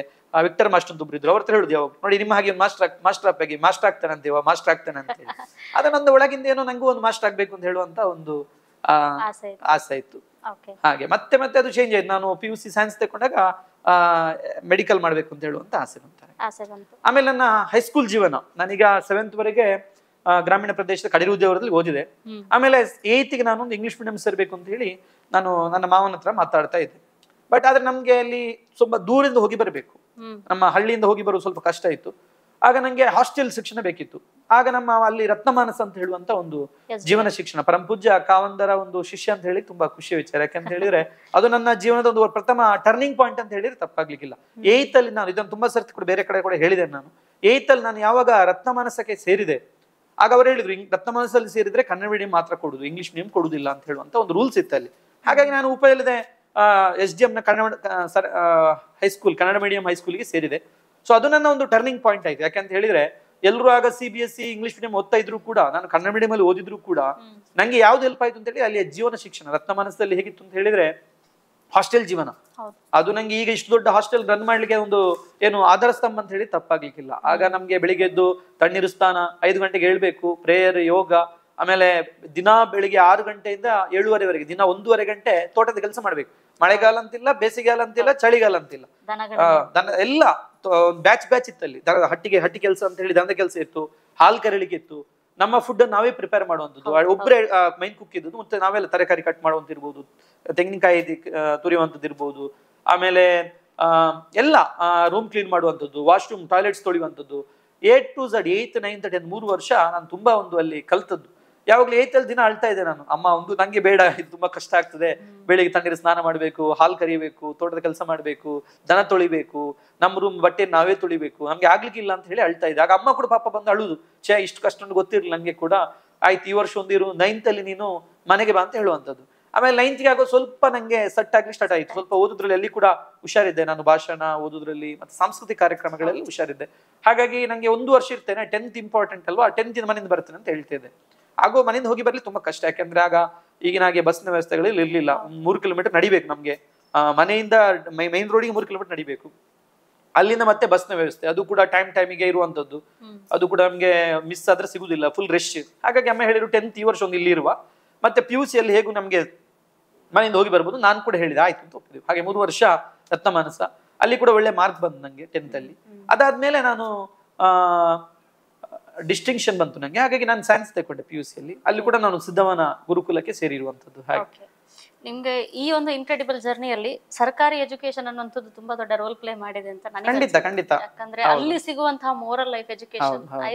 ವಿಕ್ಟರ್ ಮಾಸ್ಟರ್ ಅಂತ ಒಬ್ರು ಇದ್ರು, ಅವ್ರ ಹತ್ರ ಹೇಳುದು ಯಾವಾಗ ನೋಡಿ ನಿಮ್ಮ ಹಾಗೆ ಮಾಸ್ಟರ್ ಆಗ್ತಾನೆ ಅಂತೀವ, ಮಾಸ್ಟರ್ ಆಗ್ತಾನೆ ಅಂತ ಹೇಳಿ. ಅದ ನಂದು ಒಳಗಿಂದ ಏನೋ ನಂಗೂ ಒಂದು ಮಾಸ್ಟರ್ ಆಗ್ಬೇಕು ಅಂತ ಹೇಳುವಂತ ಒಂದು ಆಸೆ ಇತ್ತು. ಹಾಗೆ ಮತ್ತೆ ಅದು ಚೇಂಜ್ ಆಯ್ತು. ನಾನು PUC ಸೈನ್ಸ್ ತಗೊಂಡಾಗ ಮೆಡಿಕಲ್ ಮಾಡ್ಬೇಕು ಅಂತ ಹೇಳುವಂತ ಆಸೆ ಬಂತು. ಆಮೇಲೆ ನನ್ನ ಹೈಸ್ಕೂಲ್ ಜೀವನ, ನಾನೀಗ 7th ವರೆಗೆ ಗ್ರಾಮೀಣ ಪ್ರದೇಶದ ಕಡಿರುದ್ದೇವರದಲ್ಲಿ ಓದಿದೆ. ಆಮೇಲೆ 8th ಗೆ ನಾನು ಒಂದು ಇಂಗ್ಲಿಷ್ ಮೀಡಿಯಂ ಸೇರ್ಬೇಕು ಅಂತ ಹೇಳಿ ನಾನು ನನ್ನ ಮಾವನ ಹತ್ರ ಮಾತಾಡ್ತಾ ಇದ್ದೆ. ಬಟ್ ಆದ್ರೆ ನಮ್ಗೆ ಅಲ್ಲಿ ಸ್ವಲ್ಪ ದೂರಿಂದ ಹೋಗಿ ಬರಬೇಕು, ನಮ್ಮ ಹಳ್ಳಿಯಿಂದ ಹೋಗಿ ಬರೋದು ಸ್ವಲ್ಪ ಕಷ್ಟ ಇತ್ತು. ಆಗ ನಂಗೆ ಹಾಸ್ಟೆಲ್ ಶಿಕ್ಷಣ ಬೇಕಿತ್ತು. ಆಗ ನಮ್ಮ ಅಲ್ಲಿ ರತ್ನಮಾನಸ ಅಂತ ಹೇಳುವಂತ ಒಂದು ಜೀವನ ಶಿಕ್ಷಣ, ಪರಮಪೂಜ್ಯ ಕಾವಂದರ ಒಂದು ಶಿಷ್ಯ ಅಂತ ಹೇಳಿ ತುಂಬಾ ಖುಷಿಯ ವಿಚಾರ. ಯಾಕಂತ ಹೇಳಿದ್ರೆ ಅದು ನನ್ನ ಜೀವನದ ಒಂದು ಪ್ರಥಮ ಟರ್ನಿಂಗ್ ಪಾಯಿಂಟ್ ಅಂತ ಹೇಳಿದ್ರೆ ತಪ್ಪಾಗ್ಲಿಕ್ಕಿಲ್ಲ. 8th ಅಲ್ಲಿ ನಾನು ಇದನ್ನು ತುಂಬಾ ಸರ್ತಿ ಕೂಡ ಬೇರೆ ಕಡೆ ಕೂಡ ಹೇಳಿದೆ. ನಾನು 8th ಅಲ್ಲಿ ನಾನು ಯಾವಾಗ ರತ್ನಮಾನಸಕ್ಕೆ ಸೇರಿದೆ, ಆಗ ಅವ್ರು ಹೇಳಿದ್ರು ರತ್ನಮಾನಸಲ್ಲಿ ಸೇರಿದ್ರೆ ಕನ್ನಡ ಮೀಡಿಯಂ ಮಾತ್ರ ಕೊಡುದು, ಇಂಗ್ಲಿಷ್ ಮೀಡಿಯಂ ಕೊಡುದಿಲ್ಲ ಅಂತ ಹೇಳುವಂತ ಒಂದು ರೂಲ್ಸ್ ಇತ್ತು ಅಲ್ಲಿ. ಹಾಗಾಗಿ ನಾನು ಉಪಯಿಲ್ಲದೆ SDM ನ ಹೈಸ್ಕೂಲ್ ಕನ್ನಡ ಮೀಡಿಯಂ ಹೈಸ್ಕೂಲ್ಗೆ ಸೇರಿದೆ. ಸೊ ಅದು ನನ್ನ ಒಂದು ಟರ್ನಿಂಗ್ ಪಾಯಿಂಟ್ ಆಯ್ತು. ಯಾಕಂತ ಹೇಳಿದ್ರೆ ಎಲ್ಲರೂ ಆಗ CBSE ಇಂಗ್ಲಿಷ್ ಮೀಡಿಯಂ ಓದ್ತಾ ಇದ್ರು ಕೂಡ, ನಾನು ಕನ್ನಡ ಮೀಡಿಯಂ ಅಲ್ಲಿ ಓದಿದ್ರು ಕೂಡ ನಂಗೆ ಯಾವ್ದು ಹೆಲ್ಪ್ ಆಯ್ತು ಅಂತ ಹೇಳಿ ಅಲ್ಲಿಯ ಜೀವನ ಶಿಕ್ಷಣ. ರತ್ನಮಾನಸದಲ್ಲಿ ಹೇಗಿತ್ತು ಅಂತ ಹೇಳಿದ್ರೆ ಹಾಸ್ಟೆಲ್ ಜೀವನ, ಅದು ನಂಗೆ ಈಗ ಇಷ್ಟು ದೊಡ್ಡ ಹಾಸ್ಟೆಲ್ ರನ್ ಮಾಡ್ಲಿಕ್ಕೆ ಒಂದು ಏನು ಆಧಾರ ಸ್ತಂಭ ಅಂತ ಹೇಳಿ ತಪ್ಪಾಗ್ಲಿಕ್ಕಿಲ್ಲ. ಆಗ ನಮ್ಗೆ ಬೆಳಿಗ್ಗೆ ಎದ್ದು ತಣ್ಣೀರು ಸ್ನಾನ, 5 ಗಂಟೆಗೆ ಹೇಳ್ಬೇಕು, ಪ್ರೇಯರ್, ಯೋಗ, ಆಮೇಲೆ ದಿನ ಬೆಳಿಗ್ಗೆ 6 ಗಂಟೆಯಿಂದ 7:30ವರೆಗೆ ದಿನ 1.5 ಗಂಟೆ ತೋಟದ ಕೆಲಸ ಮಾಡ್ಬೇಕು. ಮಳೆಗಾಲ ಅಂತಿಲ್ಲ, ಬೇಸಿಗೆಗಾಲ ಅಂತಿಲ್ಲ, ಚಳಿಗಾಲ ಅಂತಿಲ್ಲ, ಎಲ್ಲ ಬ್ಯಾಚ್ ಇತ್ತಲ್ಲಿ. ಹಟ್ಟಿ ಕೆಲಸ ಅಂತ ಹೇಳಿ ದನದ ಕೆಲಸ ಇತ್ತು, ಹಾಲ್ ಕರೀಲಿಕ್ಕೆ ಇತ್ತು. ನಮ್ಮ ಫುಡ್ ನಾವೇ ಪ್ರಿಪೇರ್ ಮಾಡುವಂಥದ್ದು, ಒಬ್ಬರೇ ಮೈನ್ ಕುಕ್ ಇದ್ದು, ಮತ್ತೆ ನಾವೆಲ್ಲ ತರಕಾರಿ ಕಟ್ ಮಾಡುವಂತಿರ್ಬೋದು, ತೆಂಗಿನಕಾಯಿ ತುರಿಯುವಂಥದ್ದು ಇರ್ಬೋದು, ಆಮೇಲೆ ಎಲ್ಲ ರೂಮ್ ಕ್ಲೀನ್ ಮಾಡುವಂಥದ್ದು, ವಾಶ್ರೂಮ್ ಟಾಯ್ಲೆಟ್ಸ್ ತೊಳೆಯುವಂಥದ್ದು, A to Z 8th 9th 10th 3 ವರ್ಷ ನಾನು ತುಂಬಾ ಒಂದು ಅಲ್ಲಿ ಕಲ್ತದ್ದು. ಯಾವಾಗ್ಲೂ 8th ಅಲ್ಲಿ ದಿನ ಅಳ್ತಾ ಇದ್ದೆ ನಾನು, ಅಮ್ಮ ಒಂದು ನಂಗೆ ಬೇಡ, ಇದು ತುಂಬಾ ಕಷ್ಟ ಆಗ್ತದೆ, ಬೆಳಿಗ್ಗೆ ತಣ್ಣೀರು ಸ್ನಾನ ಮಾಡ್ಬೇಕು, ಹಾಲು ಕರಿಬೇಕು, ತೋಟದ ಕೆಲಸ ಮಾಡ್ಬೇಕು, ದನ ತೊಳಿಬೇಕು, ನಮ್ಮ ರೂಮ್ ಬಟ್ಟೆ ನಾವೇ ತೊಳಿಬೇಕು, ನಮ್ಗೆ ಆಗ್ಲಿಕ್ಕಿಲ್ಲ ಅಂತ ಹೇಳಿ ಅಳ್ತಾ ಇದ್ದೆ. ಆಗ ಅಮ್ಮ ಕೂಡ ಪಾಪ ಬಂದು ಅಳುದು, ಇಷ್ಟು ಕಷ್ಟ ಗೊತ್ತಿರ್ಲಿಲ್ಲ ನಂಗೆ ಕೂಡ, ಆಯ್ತು ಈ ವರ್ಷ ಒಂದಿರು 9th ಅಲ್ಲಿ ನೀನು ಮನೆಗೆ ಬಾ ಅಂತ ಹೇಳುವಂಥದ್ದು. ಆಮೇಲೆ 9th ಗೆ ಆಗೋ ಸ್ವಲ್ಪ ನಂಗೆ ಸೆಟ್ ಆಗ್ಲಿಕ್ಕೆ ಸ್ಟಾರ್ಟ್ ಆಯ್ತು. ಸ್ವಲ್ಪ ಓದುದ್ರಲ್ಲಿ ಅಲ್ಲಿ ಕೂಡ ಹುಷಾರಿದ್ದೆ ನಾನು, ಭಾಷಣ ಓದುದ್ರಲ್ಲಿ ಮತ್ತೆ ಸಾಂಸ್ಕೃತಿಕ ಕಾರ್ಯಕ್ರಮಗಳಲ್ಲಿ ಹುಷಾರಿದ್ದೆ. ಹಾಗಾಗಿ ನಂಗೆ 1 ವರ್ಷ ಇರ್ತೇನೆ, 10th ಇಂಪಾರ್ಟೆಂಟ್ ಅಲ್ವಾ, 10th ಮನೆಯಿಂದ ಬರ್ತೇನೆ ಅಂತ ಹೇಳ್ತಿದ್ದೆ. ಆಗೋ ಮನೆಯಿಂದ ಹೋಗಿ ಬರ್ಲಿ ತುಂಬಾ ಕಷ್ಟ. ಯಾಕಂದ್ರೆ ಆಗ ಈಗಿನ ಹಾಗೆ ಬಸ್ನ ವ್ಯವಸ್ಥೆಗಳಲ್ಲಿ ಇರ್ಲಿಲ್ಲ. 3 ಕಿಲೋಮೀಟರ್ ನಡಿಬೇಕು ನಮ್ಗೆ, ಮನೆಯಿಂದ ಮೈನ್ ರೋಡಿಗೆ 3 ಕಿಲೋಮೀಟರ್ ನಡಿಬೇಕು. ಅಲ್ಲಿಂದ ಮತ್ತೆ ಬಸ್ನ ವ್ಯವಸ್ಥೆ, ಅದು ಕೂಡ ಟೈಮಿಗೆ ಇರುವಂತದ್ದು, ಅದು ಕೂಡ ನಮ್ಗೆ ಮಿಸ್ ಆದ್ರೆ ಸಿಗುದಿಲ್ಲ, ಫುಲ್ ರಶ್. ಹಾಗಾಗಿ ಅಮ್ಮ ಹೇಳಿದ್ರು 10th ಈ ವರ್ಷ ಒಂದು ಇಲ್ಲಿ ಇರುವ, ಮತ್ತೆ PUC ಅಲ್ಲಿ ಹೇಗೂ ನಮ್ಗೆ ಮನೆಯಿಂದ ಹೋಗಿ ಬರ್ಬೋದು. ನಾನು ಕೂಡ ಹೇಳಿದೆ ಆಯ್ತು ಅಂತ ಒಪ್ಪಿದ್ವಿ. ಹಾಗೆ 3 ವರ್ಷ ರತ್ನಮಾನಸ, ಅಲ್ಲಿ ಕೂಡ ಒಳ್ಳೆ ಮಾರ್ಕ್ ಬಂತು ನಂಗೆ 10th ಅಲ್ಲಿ. ಅದಾದ್ಮೇಲೆ ನಾನು ಡಿಸ್ಟಿಂಕ್ಷನ್ ಬಂತು ನಂಗೆ, ಹಾಗಾಗಿ ನಾನು ಸೈನ್ಸ್ ತಗೊಂಡೆ PUC ಅಲ್ಲಿ. ಅಲ್ಲಿ ಕೂಡ ನಾನು ಸಿದ್ಧವನ ಗುರುಕುಲಕ್ಕೆ ಸೇರಿರುವಂತದ್ದು. ಹಾಗೆ ನಿಮ್ಗೆ ಈ ಒಂದು ಇನ್ಕ್ರೆಡಿಬಲ್ ಜರ್ನಿಯಲ್ಲಿ ಸರ್ಕಾರಿ ಎಜುಕೇಶನ್ ಅನ್ನುವಂಥದ್ದು ತುಂಬಾ ದೊಡ್ಡ ರೋಲ್ ಪ್ಲೇ ಮಾಡಿದೆ ಅಂತ ನನಗೆ ಖಂಡಿತ. ಯಾಕಂದ್ರೆ ಅಲ್ಲಿ ಸಿಗುವಂತಹ ಮೋರಲ್ ಲೈಫ್ ಎಜುಕೇಶನ್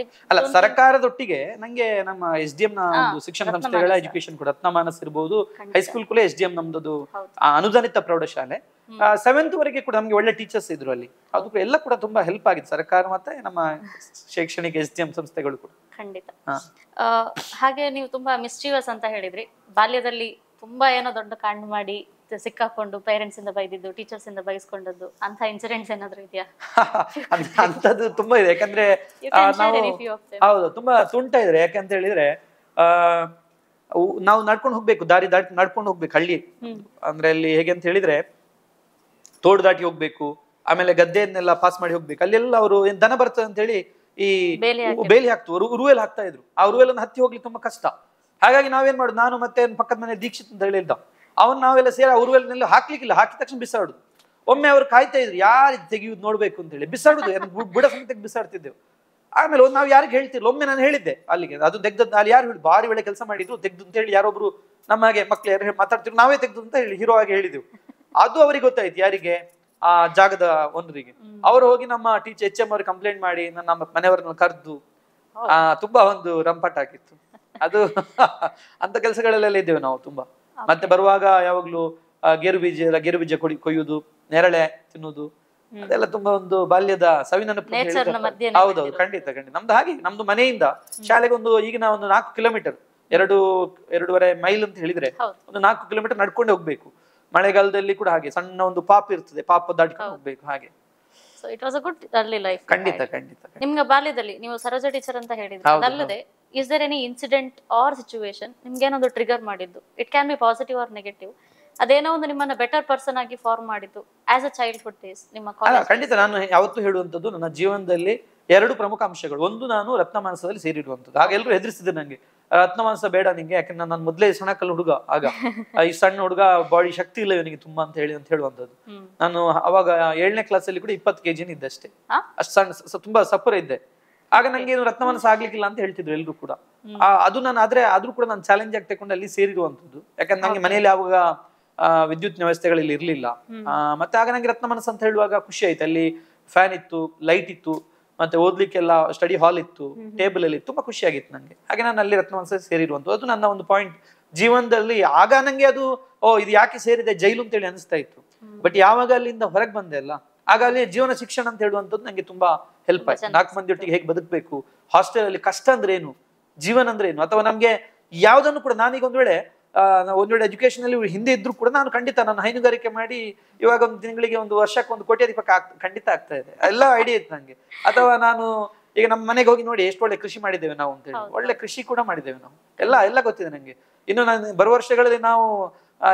ಅಲ್ಲ, ಸರ್ಕಾರದೊಟ್ಟಿಗೆ ನಂಗೆ ನಮ್ಮ SDM ನ ಒಂದು ಶಿಕ್ಷಣ ಸಂಸ್ಥೆಗಳ ಎಜುಕೇಶನ್ ಕೂಡ, ರತ್ನಮಾನಸ್ ಇರ್ಬೋದು, ಹೈಸ್ಕೂಲ್ ಕೂಡ SDM ನಮ್ದು ಅನುದಾನಿತ ಪ್ರೌಢಶಾಲೆ. 7th ವರೆಗೆ ಕೂಡ ನಮ್ಗೆ ಒಳ್ಳೆ ಟೀಚರ್ಸ್ ಇದ್ರು ಅಲ್ಲಿ. ಅದು ಎಲ್ಲ ಕೂಡ ತುಂಬಾ ಹೆಲ್ಪ್ ಆಗಿದೆ, ಸರ್ಕಾರ ಮತ್ತೆ ನಮ್ಮ ಶೈಕ್ಷಣಿಕ SDM ಸಂಸ್ಥೆಗಳು ಕೂಡ. ಖಂಡಿತ. ಹಾಗೆ ನೀವು ತುಂಬಾ ಮಿಸ್ಚೀವಸ್ ಅಂತ ಹೇಳಿದ್ರಿ. ಬಾಲ್ಯದಲ್ಲಿ ತುಂಬಾ ಏನೋ ದೊಡ್ಡ ಕಾಂಡ್ ಮಾಡಿ ಸಿಕ್ಕಾಕೊಂಡು ಪೇರೆಂಟ್ಸ್ ಇಂದ ಬೈದಿದ್ದು, ಟೀಚರ್ಸ್ ಇಂದ ಬೈಸ್ಕೊಂಡದ್ದು, ಅಂತ ಇನ್ಸಿಡೆಂಟ್ಸ್ ಏನಾದ್ರು ಇದೆಯಾ? ಅಂತದ್ದು ತುಂಬಾ ಇದೆ. ಯಾಕಂದ್ರೆ ಹೌದು, ತುಂಬಾ ತುಂಟ ಇದ್ರೆ. ಯಾಕಂತ ಹೇಳಿದ್ರೆ ನಾವು ನಡ್ಕೊಂಡು ಹೋಗ್ಬೇಕು, ದಾರಿ ನಡ್ಕೊಂಡು ಹೋಗ್ಬೇಕು ಹಳ್ಳಿ. ಅಂದ್ರೆ ಅಲ್ಲಿ ಹೇಗೆ ಅಂತ ಹೇಳಿದ್ರೆ ತೋಡು ದಾಟಿ ಹೋಗ್ಬೇಕು, ಆಮೇಲೆ ಗದ್ದೆಯನ್ನೆಲ್ಲ ಪಾಸ್ ಮಾಡಿ ಹೋಗ್ಬೇಕು. ಅಲ್ಲೆಲ್ಲ ಅವರು ಏನ್ ದನ ಬರ್ತದೆ ಅಂತ ಹೇಳಿ ಈ ಬೇಲಿ ಹಾಕ್ತವ್ರು, ಉರುವೆಲ್ ಹಾಕ್ತಾ ಇದ್ರು. ಆ ಉರುವೆಲನ್ನು ಹತ್ತಿ ಹೋಗ್ಲಿಕ್ಕೆ ತುಂಬಾ ಕಷ್ಟ. ಹಾಗಾಗಿ ನಾವೇನ್ ಮಾಡುದು, ನಾನು ಮತ್ತೆ ಪಕ್ಕದ ಮನೆ ದೀಕ್ಷಿತ್ ಅಂತ ಹೇಳಿದ್ದ, ಅವನ್ ನಾವೆಲ್ಲ ಸೇರಿ ಆ ಉರುವೆಲ್ನೆಲ್ಲ ಹಾಕ್ಲಿಕ್ಕಿಲ್ಲ, ಹಾಕಿದ ತಕ್ಷಣ ಬಿಸಾಡುದು. ಒಮ್ಮೆ ಅವ್ರು ಕಾಯ್ತಾ ಇದ್ರು ಯಾರು ತೆಗಿಯುದು ನೋಡ್ಬೇಕು ಅಂತ ಹೇಳಿ, ಬಿಸಾಡುದು, ಬುಡ ಸಮೇತ ಬಿಸಾಡ್ತಿದ್ದೆವು. ಆಮೇಲೆ ನಾವು ಯಾರಿಗೆ ಹೇಳ್ತಿರ್ಲಿಲ್ಲ. ಒಮ್ಮೆ ನಾನು ಹೇಳಿದ್ದೆ ಅಲ್ಲಿಗೆ, ಅದು ತೆಗ್ದದ್ದು ಅಲ್ಲಿ ಯಾರು ಹೇಳಿ, ಭಾರಿ ಒಳ್ಳೆ ಕೆಲಸ ಮಾಡಿದ್ರು ತೆಗ್ದು ಅಂತ ಹೇಳಿ ಯಾರೊಬ್ರು ನಮ್ಮ ಹಾಗೆ ಮಕ್ಳು ಯಾರು ಮಾತಾಡ್ತಿದ್ರು, ನಾವೇ ತೆಗ್ದು ಅಂತ ಹೇಳಿ ಹೀರೋ ಆಗಿ ಹೇಳಿದೆವು. ಅದು ಅವರಿಗೆ ಗೊತ್ತಾಯ್ತು, ಯಾರಿಗೆ, ಆ ಜಾಗದ ಓನರಿಗೆ. ಅವರು ಹೋಗಿ ನಮ್ಮ ಟೀಚರ್ HM ಅವ್ರಿಗೆ ಕಂಪ್ಲೇಂಟ್ ಮಾಡಿ ನಮ್ಮ ಮನೆಯವರನ್ನ ಕರೆದು ತುಂಬಾ ಒಂದು ರಂಪಾಟ ಆಗಿತ್ತು ಅದು. ಅಂತ ಕೆಲಸಗಳಲ್ಲೆಲ್ಲ ಇದ್ದೇವೆ ನಾವು ತುಂಬಾ. ಮತ್ತೆ ಬರುವಾಗ ಯಾವಾಗ್ಲೂ ಗೇರು ಬೀಜ ಕೊಯ್ಯುದು, ನೇರಳೆ ತಿನ್ನುದು, ಅದೆಲ್ಲ ತುಂಬಾ ಒಂದು ಬಾಲ್ಯದ ಸವಿನೆನಪು ಅಂತ Nature ನ ಹೇಳಿದ್ರೆ ಮಧ್ಯೆನೇ ಹೌದೌದು ಖಂಡಿತ ಖಂಡಿತ. ನಮ್ದು ಹಾಗೆ, ನಮ್ದು ಮನೆಯಿಂದ ಶಾಲೆಗೆ ಈಗಿನ ಒಂದು 4 ಕಿಲೋಮೀಟರ್, 2.5 ಮೈಲ್ ಅಂತ ಹೇಳಿದ್ರೆ ಹೌದು. ಒಂದು 4 ಕಿಲೋಮೀಟರ್ ನಡ್ಕೊಂಡೆ ಹೋಗ್ಬೇಕು. ಮಳೆಗಾಲದಲ್ಲಿ ಕೂಡ ಹಾಗೆ ಸಣ್ಣ ಒಂದು ಪಾಪ ಇರ್ತದೆ, ಪಾಪ ದಾಟ್ಕೊಂಡು ಹೋಗ್ಬೇಕು ಹಾಗೆ. So it was a good early life. ಖಂಡಿತ ಖಂಡಿತ. ನಿಮ್ಗೆ ಬಾಲ್ಯದಲ್ಲಿ ನೀವು ಸರೋಜ ಟೀಚರ್ ಅಂತ ಹೇಳಿದ್ರೆ, ಅದಲ್ಲದೆ is there any incident or situation ನಿಮ್ಗೆ ಏನೊಂದು ಟ್ರಿಗರ್ ಮಾಡಿದ್ದು? It can be positive or negative. ಅದೇನೋ ಒಂದು ನಿಮ್ಮನ್ನ ಬೆಟರ್ ಪರ್ಸನ್ ಆಗಿ ಫಾರ್ಮ್ ಮಾಡಿದ್ದು ಆಸ್ ಅ ಚೈಲ್ಡ್ಹುಡ್ ಡೇಸ್ ನಿಮ್ಮ ಕಾಲೇಜ್? ಖಂಡಿತ. ನಾನು ಯಾವತ್ತೂ ಹೇಳುವಂತದ್ದು, ನನ್ನ ಜೀವನದಲ್ಲಿ 2 ಪ್ರಮುಖ ಅಂಶಗಳು. ಒಂದು, ನಾನು ರತ್ನಮಾನಸದಲ್ಲಿ ಸೇರಿರುವಂತದ್ದು. ಆಗ ಎಲ್ಲರೂ ಹೆದರಿಸಿದ್ರು ನಂಗೆ, ರತ್ನಮಾನಸ ಬೇಡ ನಿಂಗೆ, ಯಾಕಂದ್ರೆ ನಾನು ಮೊದಲೇ ಸಣ್ಣಕಲ್ ಹುಡುಗ, ಆಗ ಈ ಸಣ್ಣ ಹುಡುಗ, ಬಾಡಿ ಶಕ್ತಿ ಇಲ್ಲ ಇವನಿಗೆ ತುಂಬಾ ಅಂತ ಹೇಳುವಂತದ್ದು. ನಾನು ಅವಾಗ 7ನೇ ಕ್ಲಾಸಲ್ಲಿ ಕೂಡ 20 kg ಇದ್ದೆ ಅಷ್ಟೇ, ಅಷ್ಟು ಸಣ್ಣ, ತುಂಬಾ ಸಪುರ ಇದ್ದೆ. ಆಗ ನಂಗೆ ಏನು ರತ್ನಮಾನಸ ಆಗ್ಲಿಕ್ಕಿಲ್ಲ ಅಂತ ಹೇಳ್ತಿದ್ರು ಎಲ್ರು ಕೂಡ. ಅದು ನಾನು ಆದ್ರೂ ಕೂಡ ನಾನು ಚಾಲೆಂಜ್ ಆಗಿ ತಗೊಂಡು ಅಲ್ಲಿ ಸೇರಿರುವಂತದ್ದು. ಯಾಕಂದ್ರೆ ನಂಗೆ ಮನೆಯಲ್ಲಿ ಆವಾಗ ವಿದ್ಯುತ್ ವ್ಯವಸ್ಥೆಗಳಲ್ಲಿ ಇರ್ಲಿಲ್ಲ. ಮತ್ತೆ ಆಗ ನಂಗೆ ರತ್ನಮಾನಸ ಅಂತ ಹೇಳುವಾಗ ಖುಷಿ ಆಯ್ತು. ಅಲ್ಲಿ ಫ್ಯಾನ್ ಇತ್ತು, ಲೈಟ್ ಇತ್ತು, ಮತ್ತೆ ಓದ್ಲಿಕ್ಕೆಲ್ಲ ಸ್ಟಡಿ ಹಾಲ್ ಇತ್ತು, ಟೇಬಲ್ ಅಲ್ಲಿ ತುಂಬಾ ಖುಷಿ ಆಗಿತ್ತು ನಂಗೆ. ಹಾಗೆ ನಾನು ಅಲ್ಲಿ ರತ್ನಮಾನಸ ಸೇರಿರುವಂತ, ಅದು ನನ್ನ ಒಂದು ಪಾಯಿಂಟ್ ಜೀವನದಲ್ಲಿ. ಆಗ ನಂಗೆ ಅದು ಇದು ಯಾಕೆ ಸೇರಿದೆ ಜೈಲು ಅಂತ ಹೇಳಿ ಅನಿಸ್ತಾ ಇತ್ತು. ಬಟ್ ಯಾವಾಗ ಅಲ್ಲಿಂದ ಹೊರಗೆ ಬಂದೆ ಅಲ್ಲ, ಆಗ ಅಲ್ಲಿ ಜೀವನ ಶಿಕ್ಷಣ ಅಂತ ಹೇಳುವಂಥದ್ದು ನಂಗೆ ತುಂಬಾ ಹೆಲ್ಪ್ ಆಯ್ತು. 4 ಮಂದಿಯೊಟ್ಟಿಗೆ ಹೇಗೆ ಬದುಕಬೇಕು, ಹಾಸ್ಟೆಲ್ ಅಲ್ಲಿ ಕಷ್ಟ ಅಂದ್ರೆ ಏನು, ಜೀವನ ಅಂದ್ರೆ ಏನು, ಅಥವಾ ನಮ್ಗೆ ಯಾವ್ದನ್ನು ಕೂಡ, ನಾನೀಗ ಒಂದ್ ವೇಳೆ ಎಜುಕೇಶನ್ ಅಲ್ಲಿ ಹಿಂದೆ ಇದ್ರು ಕೂಡ ನಾನು ಖಂಡಿತ ನಾನು ಹೈನುಗಾರಿಕೆ ಮಾಡಿ ಇವಾಗ ಒಂದು ತಿಂಗಳಿಗೆ, ಒಂದು ವರ್ಷಕ್ಕೆ 1 ಕೋಟಿ ಖಂಡಿತ ಆಗ್ತಾ ಇದೆ. ಎಲ್ಲ ಐಡಿಯಾ ಇತ್ತು ನಂಗೆ. ಅಥವಾ ನಾನು ಈಗ ನಮ್ಮ ಮನೆಗೆ ಹೋಗಿ ನೋಡಿ ಎಷ್ಟು ಒಳ್ಳೆ ಕೃಷಿ ಮಾಡಿದ್ದೇವೆ ನಾವು ಅಂತ ಹೇಳಿ, ಒಳ್ಳೆ ಕೃಷಿ ಕೂಡ ಮಾಡಿದ್ದೇವೆ ನಾವು, ಎಲ್ಲ ಗೊತ್ತಿದೆ ನಂಗೆ. ಇನ್ನು ನಾನು ಬರುವ ವರ್ಷಗಳಲ್ಲಿ ನಾವು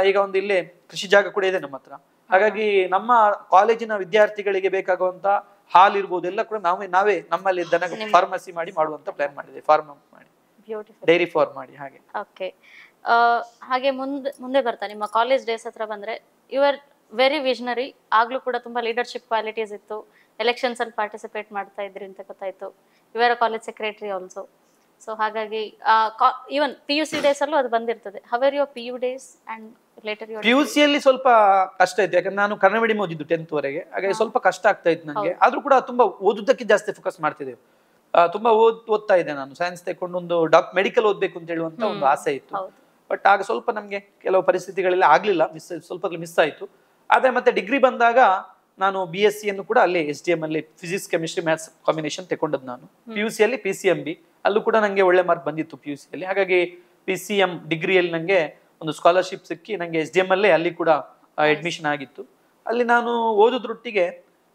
ಈಗ ಒಂದು ಇಲ್ಲೇ ಕೃಷಿ ಜಾಗ ಕೂಡ ಇದೆ ನಮ್ಮ ಹತ್ರ. ಹಾಗಾಗಿ ನಮ್ಮ ಕಾಲೇಜಿನ ವಿದ್ಯಾರ್ಥಿಗಳಿಗೆ ಬೇಕಾಗುವಂತ ಹಾಲ್ ಇರ್ಬೋದು ಎಲ್ಲ ಕೂಡ ನಾವೇ ನಮ್ಮಲ್ಲಿ ದನ ಫಾರ್ಮಸಿ ಮಾಡಿ ಮಾಡುವಂತ ಪ್ಲಾನ್ ಮಾಡಿದೆ. ಫಾರ್ಮ್ ಮಾಡಿ, ಡೈರಿ ಫಾರ್ಮ್ ಮಾಡಿ ಹಾಗೆ. ಓಕೆ. ಹಾಗೆ ಮುಂದೆ ಬರ್ತಾ ನಿಮ್ಮ ಕಾಲೇಜ್ ಡೇಸ್ ಹತ್ರ ಬಂದ್ರೆ, ಯು ಆರ್ ವೆರಿ ವಿಷನರಿ. ಆಗ್ಲೂ ಕೂಡ ತುಂಬಾ ಲೀಡರ್ಶಿಪ್ ಕ್ವಾಲಿಟೀಸ್ ಇತ್ತು. ಎಲೆಕ್ಷನ್ಸ್ ಅಲ್ಲಿ ಪಾರ್ಟಿಸಿಪೇಟ್ ಮಾಡ್ತಾ ಇದ್ರಿ ಅಂತ ಗೊತ್ತಾಯ್ತು. You are college secretary also. So ಹಾಗಾಗಿ ಈವನ್ PUC ಡೇಸ್ ಅಲ್ಲೂ ಅದು ಬಂದಿರ್ತದೆ. How are your PU days and later your? PUC ಅಲ್ಲಿ ಸ್ವಲ್ಪ ಕಷ್ಟ ಇತ್ತು, ಯಾಕಂದ್ರೆ ನಾನು ಕನ್ನಡ ಮೀಡಿಯಂ ಓದಿದ್ದು 10th ವರೆಗೆ. ಹಾಗಾಗಿ ಸ್ವಲ್ಪ ಕಷ್ಟ ಆಗ್ತಾ ಇತ್ತು ನಂಗೆ. ಆದ್ರೂ ಕೂಡ ತುಂಬಾ ಓದುದಕ್ಕೆ ಜಾಸ್ತಿ ಫೋಕಸ್ ಮಾಡ್ತಿದ್ದೇವೆ. ತುಂಬಾ ಓದ್ತಾ ಇದ್ದೆ ನಾನು. ಸೈನ್ಸ್ ತಗೊಂಡು ಒಂದು ಮೆಡಿಕಲ್ ಓದ್ಬೇಕು ಅಂತ ಹೇಳುವಂತ ಒಂದು ಆಸೆ ಇತ್ತು. ಬಟ್ ಆಗ ಸ್ವಲ್ಪ ನಮ್ಗೆ ಕೆಲವು ಪರಿಸ್ಥಿತಿಗಳೆಲ್ಲ ಆಗ್ಲಿಲ್ಲ, ಸ್ವಲ್ಪ ಮಿಸ್ ಆಯ್ತು. ಆದ್ರೆ ಮತ್ತೆ ಡಿಗ್ರಿ ಬಂದಾಗ ನಾನು BSc ಅನ್ನು ಕೂಡ ಅಲ್ಲಿ SDM ಅಲ್ಲಿ ಫಿಸಿಕ್ಸ್ ಕೆಮಿಸ್ಟ್ರಿ ಮ್ಯಾಥ್ಸ್ ಕಾಂಬಿನೇಷನ್ ತಗೊಂಡದ್ದು ನಾನು. PUC ಅಲ್ಲಿ PCMB, ಅಲ್ಲೂ ಕೂಡ ನಂಗೆ ಒಳ್ಳೆ ಮಾರ್ಕ್ ಬಂದಿತ್ತು PUC ಅಲ್ಲಿ. ಹಾಗಾಗಿ PCM ಡಿಗ್ರಿಯಲ್ಲಿ ನಂಗೆ ಒಂದು ಸ್ಕಾಲರ್ಶಿಪ್ ಸಿಕ್ಕಿ ನಂಗೆ SDM ಅಲ್ಲೇ ಅಲ್ಲಿ ಕೂಡ ಅಡ್ಮಿಷನ್ ಆಗಿತ್ತು. ಅಲ್ಲಿ ನಾನು ಓದೋದ್ರೊಟ್ಟಿಗೆ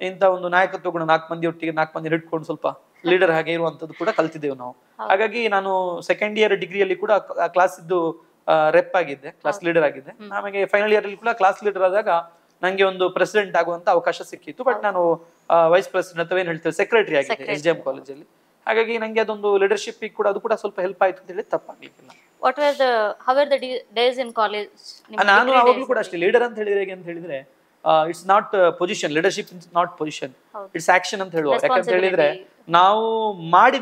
ಇಂಥ ಒಂದು ನಾಯಕತ್ವ ಗುಣ, 4 ಮಂದಿ ಒಟ್ಟಿಗೆ 4 ಮಂದಿ ಹಿಡ್ಕೊಂಡು ಸ್ವಲ್ಪ ಲೀಡರ್ ಹಾಗೆ ಇರುವಂತದ್ದು ಕೂಡ ಕಲ್ತಿದ್ದೇವೆ ನಾವು. ಹಾಗಾಗಿ ನಾನು ಸೆಕೆಂಡ್ ಇಯರ್ ಡಿಗ್ರಿಯಲ್ಲಿ ಕೂಡ ಕ್ಲಾಸ್ ಇದ್ದು ರೆಪ್ ಆಗಿದ್ದೆ, ಕ್ಲಾಸ್ ಲೀಡರ್ ಆಗಿದ್ದೆ. ಆಮೇಲೆ ಫೈನಲ್ ಇಯರ್ ಅಲ್ಲಿ ಕೂಡ ಕ್ಲಾಸ್ ಲೀಡರ್ ಆದಾಗ ನಂಗೆ ಒಂದು ಪ್ರೆಸಿಡೆಂಟ್ ಆಗುವಂತ ಅವಕಾಶ ಸಿಕ್ಕಿತ್ತು. ಬಟ್ ನಾನು ವೈಸ್ ಪ್ರೆಸಿಡೆಂಟ್ ಅಥವಾ ಏನ್ ಹೇಳ್ತೇವೆ ಸೆಕ್ರೆಟರಿ ಆಗಿದ್ದೆ SDM ಕಾಲೇಜಲ್ಲಿ. ಹಾಗಾಗಿ ನಂಗೆ ಅದೊಂದು ಲೀಡರ್ಶಿಪ್ ಕೂಡ ಅದು ಕೂಡ ಸ್ವಲ್ಪ ಹೆಲ್ಪ್ ಆಯ್ತು ಅಂತ ಹೇಳಿ ತಪ್ಪಾಗ್ಲಿಕ್ಕಿಲ್ಲ. how were the days in college? ನಾನು ಅವಾಗ್ಲೂ ಕೂಡ ಅಷ್ಟೇ, ಲೀಡರ್ ಅಂತ ಹೇಳಿದ್ರೆ ಹೇಗೆ ಅಂತ ಹೇಳಿದ್ರೆ it's not position, leadership is not position, it's action ಅಂತ ಹೇಳುವ. ಯಾಕಂತ ಹೇಳಿದ್ರೆ ನಾವು ಮಾಡಿ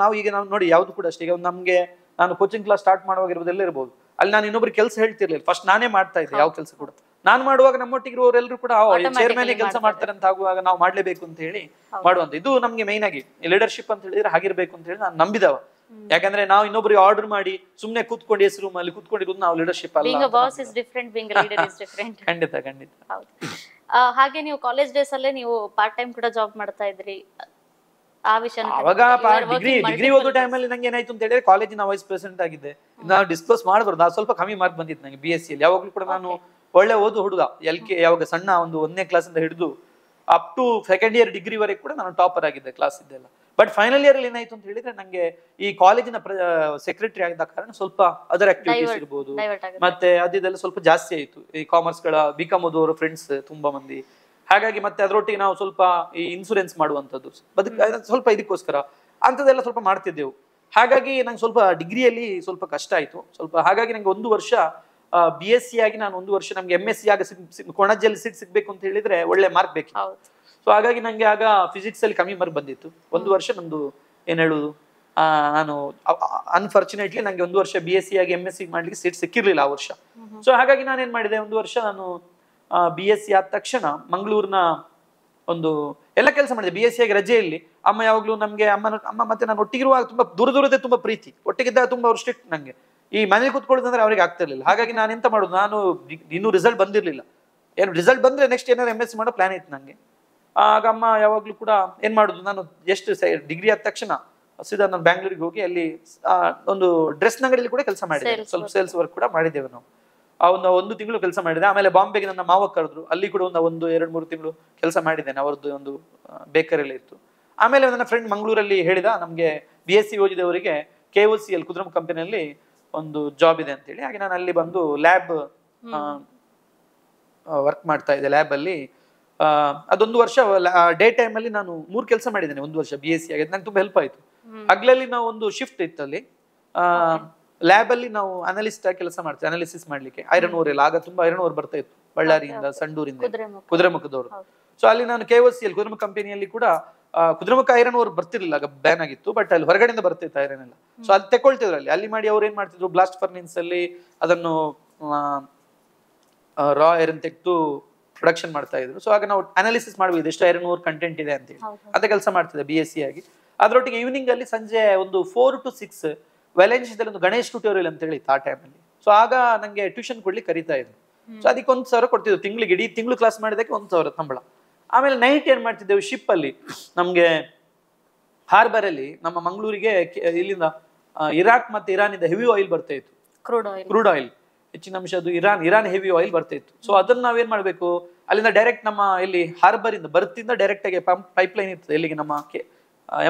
ನಾವು ಈಗ ನಾವು ನೋಡಿ ಯಾವ್ದು ಕೂಡ ಅಷ್ಟೇ. ಈಗ ನಮ್ಗೆ ನಾನು ಕೋಚಿಂಗ್ ಕ್ಲಾಸ್ ಸ್ಟಾರ್ಟ್ ಮಾಡುವಾಗ ಇರ್ಬೋದು, ಇರ್ಬೋದು, ಅಲ್ಲಿ ನಾನು ಇನ್ನೊಬ್ರು ಕೆಲಸ ಹೇಳ್ತಿರ್ಲಿಲ್ಲ. ಫಸ್ಟ್ ನಾನೇ ಮಾಡ್ತಾ ಇದ್ದೆ ಯಾವ ಕೆಲಸ ಕೂಡ. ನಾನು ಮಾಡುವಾಗ ನಮ್ಮೊಟ್ಟಿಗಿರುವವರೆಲ್ಲರೂ ಕೂಡ ಚೇರ್ಮನ್ ಕೆಲಸ ಮಾಡ್ತಾರೆ ಅಂತ ಆಗುವಾಗ ನಾವು ಮಾಡ್ಲೇಬೇಕು ಅಂತ ಹೇಳಿ ಮಾಡುವಂತ. ಇದು ನಮ್ಗೆ ಮೈನ್ ಆಗಿ ಲೀಡರ್ಶಿಪ್ ಅಂತ ಹೇಳಿದ್ರೆ ಹಾಗಿರ್ಬೇಕು ಅಂತ ಹೇಳಿ ನಾನು ನಂಬಿದವ. ಯಾಕಂದ್ರೆ ನಾವು ಇನ್ನೊಬ್ರಿಗೆ ಆರ್ಡರ್ ಮಾಡಿ ಸುಮ್ನೆ ಕೂತ್ಕೊಂಡು ಎಸ್ ರೂಮ್ ಅಲ್ಲಿ ಕೂತ್ಕೊಂಡಿರೋದು ನಾವು ಲೀಡರ್ಶಿಪ್ ಅಲ್ಲ. being a boss is different, being a leader is different. ಖಂಡಿತ ಖಂಡಿತ. ಹೌದು. ಹಾಗೆ ನೀವು ಕಾಲೇಜ್ ಡೇಸ್ ಅಲ್ಲೇ ನೀವು ಪಾರ್ಟ್ ಟೈಮ್ ಕೂಡ ಜಾಬ್ ಮಾಡ್ತಾ ಇದ್ರಿ. ಆ ವಿಷಯ ಅವಾಗ ಡಿಗ್ರಿ ಓದೋ ಟೈಮಲ್ಲಿ ನಂಗೆ ಏನಾಯ್ತು ಅಂತ ಹೇಳಿದ್ರೆ ಕಾಲೇಜಿನ ವೈಸ್ ಪ್ರೆಸಿಡೆಂಟ್ ಆಗಿದ್ದೆ. ನಾವು ಡಿಸ್ಕ್ಲೋಸ್ ಮಾಡಬಾರ್ದು, ನಾನು ಸ್ವಲ್ಪ ಕಮ್ಮಿ ಮಾರ್ಕ್ ಬಂದಿತ್ತು ನಂಗೆ BSc ಅಲ್ಲಿ. ಯಾವಾಗ್ಲೂ ಕೂಡ ನಾನು ಒಳ್ಳೆ ಓದು ಹುಡುಗ, ಯಾವಾಗ ಸಣ್ಣ ಒಂದು 1ನೇ ಕ್ಲಾಸ್ ಇಂದ ಹಿಡಿದು up to second year degree ವರೆಗೆ ಕೂಡ ನಾನು ಟಾಪರ್ ಆಗಿದ್ದೆ ಕ್ಲಾಸ್ ಇದ್ದೆಲ್ಲ. ಬಟ್ ಫೈನಲ್ ಇಯರ್ ಅಲ್ಲಿ ಏನಾಯ್ತು ಅಂತ ಹೇಳಿದ್ರೆ ನಂಗೆ ಈ ಕಾಲೇಜಿನ ಸೆಕ್ರೆಟರಿ ಆಗಿದ್ದ ಕಾರಣ ಸ್ವಲ್ಪ ಅದರ್ ಆಕ್ಟಿವಿಟೀಸ್ ಇರ್ಬೋದು, ಮತ್ತೆ ಅದೆಲ್ಲ ಸ್ವಲ್ಪ ಜಾಸ್ತಿ ಆಯ್ತು. ಈ ಕಾಮರ್ಸ್ ಗಳ BCom ಓದುವವರು ಫ್ರೆಂಡ್ಸ್ ತುಂಬಾ ಮಂದಿ. ಹಾಗಾಗಿ ಮತ್ತೆ ಅದರೊಟ್ಟಿಗೆ ನಾವು ಸ್ವಲ್ಪ ಈ ಇನ್ಸೂರೆನ್ಸ್ ಮಾಡುವಂಥದ್ದು ಸ್ವಲ್ಪ ಇದಕ್ಕೋಸ್ಕರ ಅಂಥದ್ದೆಲ್ಲ ಸ್ವಲ್ಪ ಮಾಡ್ತಿದ್ದೆವು. ಹಾಗಾಗಿ ನಂಗೆ ಸ್ವಲ್ಪ ಡಿಗ್ರಿಯಲ್ಲಿ ಸ್ವಲ್ಪ ಕಷ್ಟ ಆಯ್ತು ಸ್ವಲ್ಪ. ಹಾಗಾಗಿ ನಂಗೆ 1 ವರ್ಷ BSc ಆಗಿ ನಾನು 1 ವರ್ಷ, ನಮ್ಗೆ MSc ಆಗ ಕೊಣಜ್ಜಿಯಲ್ಲಿ ಸೀಟ್ ಸಿಗ್ಬೇಕು ಅಂತ ಹೇಳಿದ್ರೆ ಒಳ್ಳೆ ಮಾರ್ಕ್ ಬೇಕು. ಸೊ ಹಾಗಾಗಿ ನಂಗೆ ಆಗ ಫಿಸಿಕ್ಸ್ ಅಲ್ಲಿ ಕಮ್ಮಿ ಮಾರ್ಕ್ ಬಂದಿತ್ತು. 1 ವರ್ಷ ನಂದು ಏನ್ ಹೇಳುದು, ನಾನು ಅನ್ಫಾರ್ಚುನೇಟ್ಲಿ ನಂಗೆ 1 ವರ್ಷ BSc ಆಗಿ MSc ಮಾಡ್ಲಿಕ್ಕೆ ಸೀಟ್ ಸಿಕ್ಕಿರ್ಲಿಲ್ಲ ಆ ವರ್ಷ. ಸೊ ಹಾಗಾಗಿ ನಾನು ಏನ್ ಮಾಡಿದೆ, 1 ವರ್ಷ ನಾನು BSc ಆದ ತಕ್ಷಣ ಮಂಗಳೂರಿನ ಒಂದು ಎಲ್ಲ ಕೆಲಸ ಮಾಡಿದೆ. BSc ಆಗಿ ರಜೆಯಲ್ಲಿ ಅಮ್ಮ ಯಾವಾಗ್ಲೂ ನಮ್ಗೆ ಅಮ್ಮ ಮತ್ತೆ ನಾನು ಒಟ್ಟಿಗಿರುವಾಗ ತುಂಬಾ ದೂರದೇ ತುಂಬಾ ಪ್ರೀತಿ, ಒಟ್ಟಿಗಿದ್ದಾಗ ತುಂಬಾ ಅವ್ರು ಸ್ಟ್ರಿಕ್ಟ್. ನಂಗೆ ಈ ಮನೇಲಿ ಕೂತ್ಕೊಳ್ಳೋದಂದ್ರೆ ಅವ್ರಿಗೆ ಆಗ್ತಿರ್ಲಿಲ್ಲ. ಹಾಗಾಗಿ ನಾನು ಎಂತ ಮಾಡುದು, ನಾನು ಇನ್ನೂ ರಿಸಲ್ಟ್ ಬಂದಿರ್ಲಿಲ್ಲ. ಏನು ರಿಸಲ್ಟ್ ಬಂದ್ರೆ ನೆಕ್ಸ್ಟ್ ಏನಾದ್ರು MSc ಮಾಡೋ ಪ್ಲಾನ್ ಇತ್ತು ನಂಗೆ. ಆಗ ಅಮ್ಮ ಯಾವಾಗ್ಲೂ ಕೂಡ ಏನ್ ಮಾಡುದು, ನಾನು ಎಷ್ಟು ಡಿಗ್ರಿ ಆದ ತಕ್ಷಣ ಸೀದಾ ನಾನು ಬ್ಯಾಂಗ್ಳೂರಿಗೆ ಹೋಗಿ ಅಲ್ಲಿ ಒಂದು ಡ್ರೆಸ್ ಅಂಗಡಿಯಲ್ಲಿ ಕೂಡ ಕೆಲಸ ಮಾಡಿದೆ, ಸ್ವಲ್ಪ ಸೇಲ್ಸ್ ವರ್ಕ್ ಕೂಡ ಮಾಡಿದ್ದೇವೆ ನಾವು. ಆ ಒಂದು ತಿಂಗಳು ಕೆಲಸ ಮಾಡಿದೆ. ಆಮೇಲೆ ಬಾಂಬೆಗೆ ನನ್ನ ಮಾವ ಕರೆದ್ರು, ಅಲ್ಲಿ ಕೂಡ ಒಂದು 2-3 ತಿಂಗಳು ಕೆಲಸ ಮಾಡಿದ್ದೇನೆ. ಅವರದ್ದು ಒಂದು ಬೇಕರಿಯಲ್ಲಿ ಇತ್ತು. ಆಮೇಲೆ ನನ್ನ ಫ್ರೆಂಡ್ ಮಂಗಳೂರಲ್ಲಿ ಹೇಳಿದ, ನಮ್ಗೆ BSc ಓದಿದವರಿಗೆ KOCL ಕುದ್ರಮ್ ಕಂಪನಿಯಲ್ಲಿ ಒಂದು ಜಾಬ್ ಇದೆ ಅಂತೇಳಿ. ಹಾಗೆ ನಾನು ಅಲ್ಲಿ ಬಂದು ಲ್ಯಾಬ್ ವರ್ಕ್ ಮಾಡ್ತಾ ಇದ್ದೆ. ಲ್ಯಾಬ್ ಅಲ್ಲಿ ಅದೊಂದು ವರ್ಷ ಡೇ ಟೈಮ್ ಅಲ್ಲಿ ನಾನು 3 ಕೆಲಸ ಮಾಡಿದ್ದೇನೆ. 1 ವರ್ಷ BSc ಆಗಿದೆ, ನಂಗೆ ತುಂಬಾ ಹೆಲ್ಪ್ ಆಯ್ತು. ಹಗ್ಲಲ್ಲಿ ನಾವು ಒಂದು ಶಿಫ್ಟ್ ಇತ್ತು ಅಲ್ಲಿ, ಲ್ಯಾಬ್ ಅಲ್ಲಿ ನಾವು ಅನಲಿಸ್ಟ್ ಆಗಿ ಕೆಲಸ ಮಾಡ್ತೇವೆ, ಅನಾಲಿಸಿಸ್ ಮಾಡ್ಲಿಕ್ಕೆ. ಐರನ್ ಓರ್ ಎಲ್ಲ, ಆಗ ತುಂಬಾ ಐರನ್ ಓರ್ ಬರ್ತಾ ಇತ್ತು ಬಳ್ಳಾರಿಯಿಂದ, ಸಂಡೂರಿಂದ, ಕುದ್ರೆಮುಖದವರು. ಸೊ ಅಲ್ಲಿ ನಾನು KOCL ಕುದ್ರೆಮುಖ ಕಂಪನಿಯಲ್ಲಿ ಕೂಡ ಕುದ್ರೆಮುಖ ಐರನ್ ಓರ್ ಬರ್ತಿರ್ಲಿಲ್ಲ, ಆಗ ಬ್ಯಾನ್ ಆಗಿತ್ತು. ಬಟ್ ಅಲ್ಲಿ ಹೊರಗಡೆಯಿಂದ ಬರ್ತಿತ್ತು ಐರನ್ ಎಲ್ಲ. ಸೊ ಅಲ್ಲಿ ತೆಕೊಳ್ತಿದ್ರು ಅಲ್ಲಿ ಮಾಡಿ. ಅವ್ರು ಏನ್ ಮಾಡ್ತಿದ್ರು, ಬ್ಲಾಸ್ಟ್ ಫರ್ನೆನ್ಸ್ ಅಲ್ಲಿ ಅದನ್ನು ರಾ ಐರನ್ ತೆಗೆದು ಪ್ರೊಡಕ್ಷನ್ ಮಾಡ್ತಾ ಇದ್ರು. ಸೊ ಆಗ ನಾವು ಅನಾಲಿಸಿಸ್ ಮಾಡಬಹುದು ಎಷ್ಟು ಐರನ್ ಓರ್ ಕಂಟೆಂಟ್ ಇದೆ ಅಂತೇಳಿ, ಅದ ಕೆಲಸ ಮಾಡ್ತಿದ್ದೆ BSc ಆಗಿ. ಅದರೊಟ್ಟಿಗೆ ಈವ್ನಿಂಗ್ ಅಲ್ಲಿ ಸಂಜೆ ಒಂದು 4 to 6 ವ್ಯಾಲೆನ್ಸಿಯಲ್ಲಿ ಒಂದು ಗಣೇಶ್ ಟ್ಯೂಟೋರಿಯಲ್ ಅಂತ ಹೇಳಿ ಆ ಟೈಮ್ ಅಲ್ಲಿ. ಸೊ ಆಗ ನಂಗೆ ಟ್ಯೂಷನ್ ಕೊಡ್ಲಿಕ್ಕೆ ಕರೀತಾ ಇದ್ರು. ಸೊ ಅದಕ್ಕೆ 1,000 ಕೊಡ್ತಿದ್ರು ತಿಂಗಳಿಗೆ, ಇಡೀ ತಿಂಗಳು ಕ್ಲಾಸ್ ಮಾಡಿದಕ್ಕೆ 1,000 ಸಂಬಳ. ಆಮೇಲೆ ನೈಟ್ ಏನ್ ಮಾಡ್ತಿದ್ದೆವು, ಶಿಪ್ ಅಲ್ಲಿ ನಮ್ಗೆ ಹಾರ್ಬರ್ ಅಲ್ಲಿ ನಮ್ಮ ಮಂಗಳೂರಿಗೆ ಇಲ್ಲಿಂದ ಇರಾಕ್ ಮತ್ತೆ ಇರಾನ್ ಇಂದ ಹೆವಿ ಆಯಿಲ್ ಬರ್ತಾ ಇತ್ತು, ಕ್ರೂಡ್ ಆಯಿಲ್ ಹೆಚ್ಚಿನ ಅಂಶದ್ದು. ಇರಾನ್ ಹೆವಿ ಆಯಿಲ್ ಬರ್ತಾ ಇತ್ತು. ಸೊ ಅದನ್ನ ನಾವೇನ್ ಮಾಡ್ಬೇಕು, ಅಲ್ಲಿಂದ ಡೈರೆಕ್ಟ್ ನಮ್ಮ ಇಲ್ಲಿ ಹಾರ್ಬರ್ ಇಂದ ಬರ್ತಿಂದ ಡೈರೆಕ್ಟ್ ಆಗಿ ಪೈಪ್ ಲೈನ್ ಇರ್ತದೆ ಎಲ್ಲಿಗೆ, ನಮ್ಮ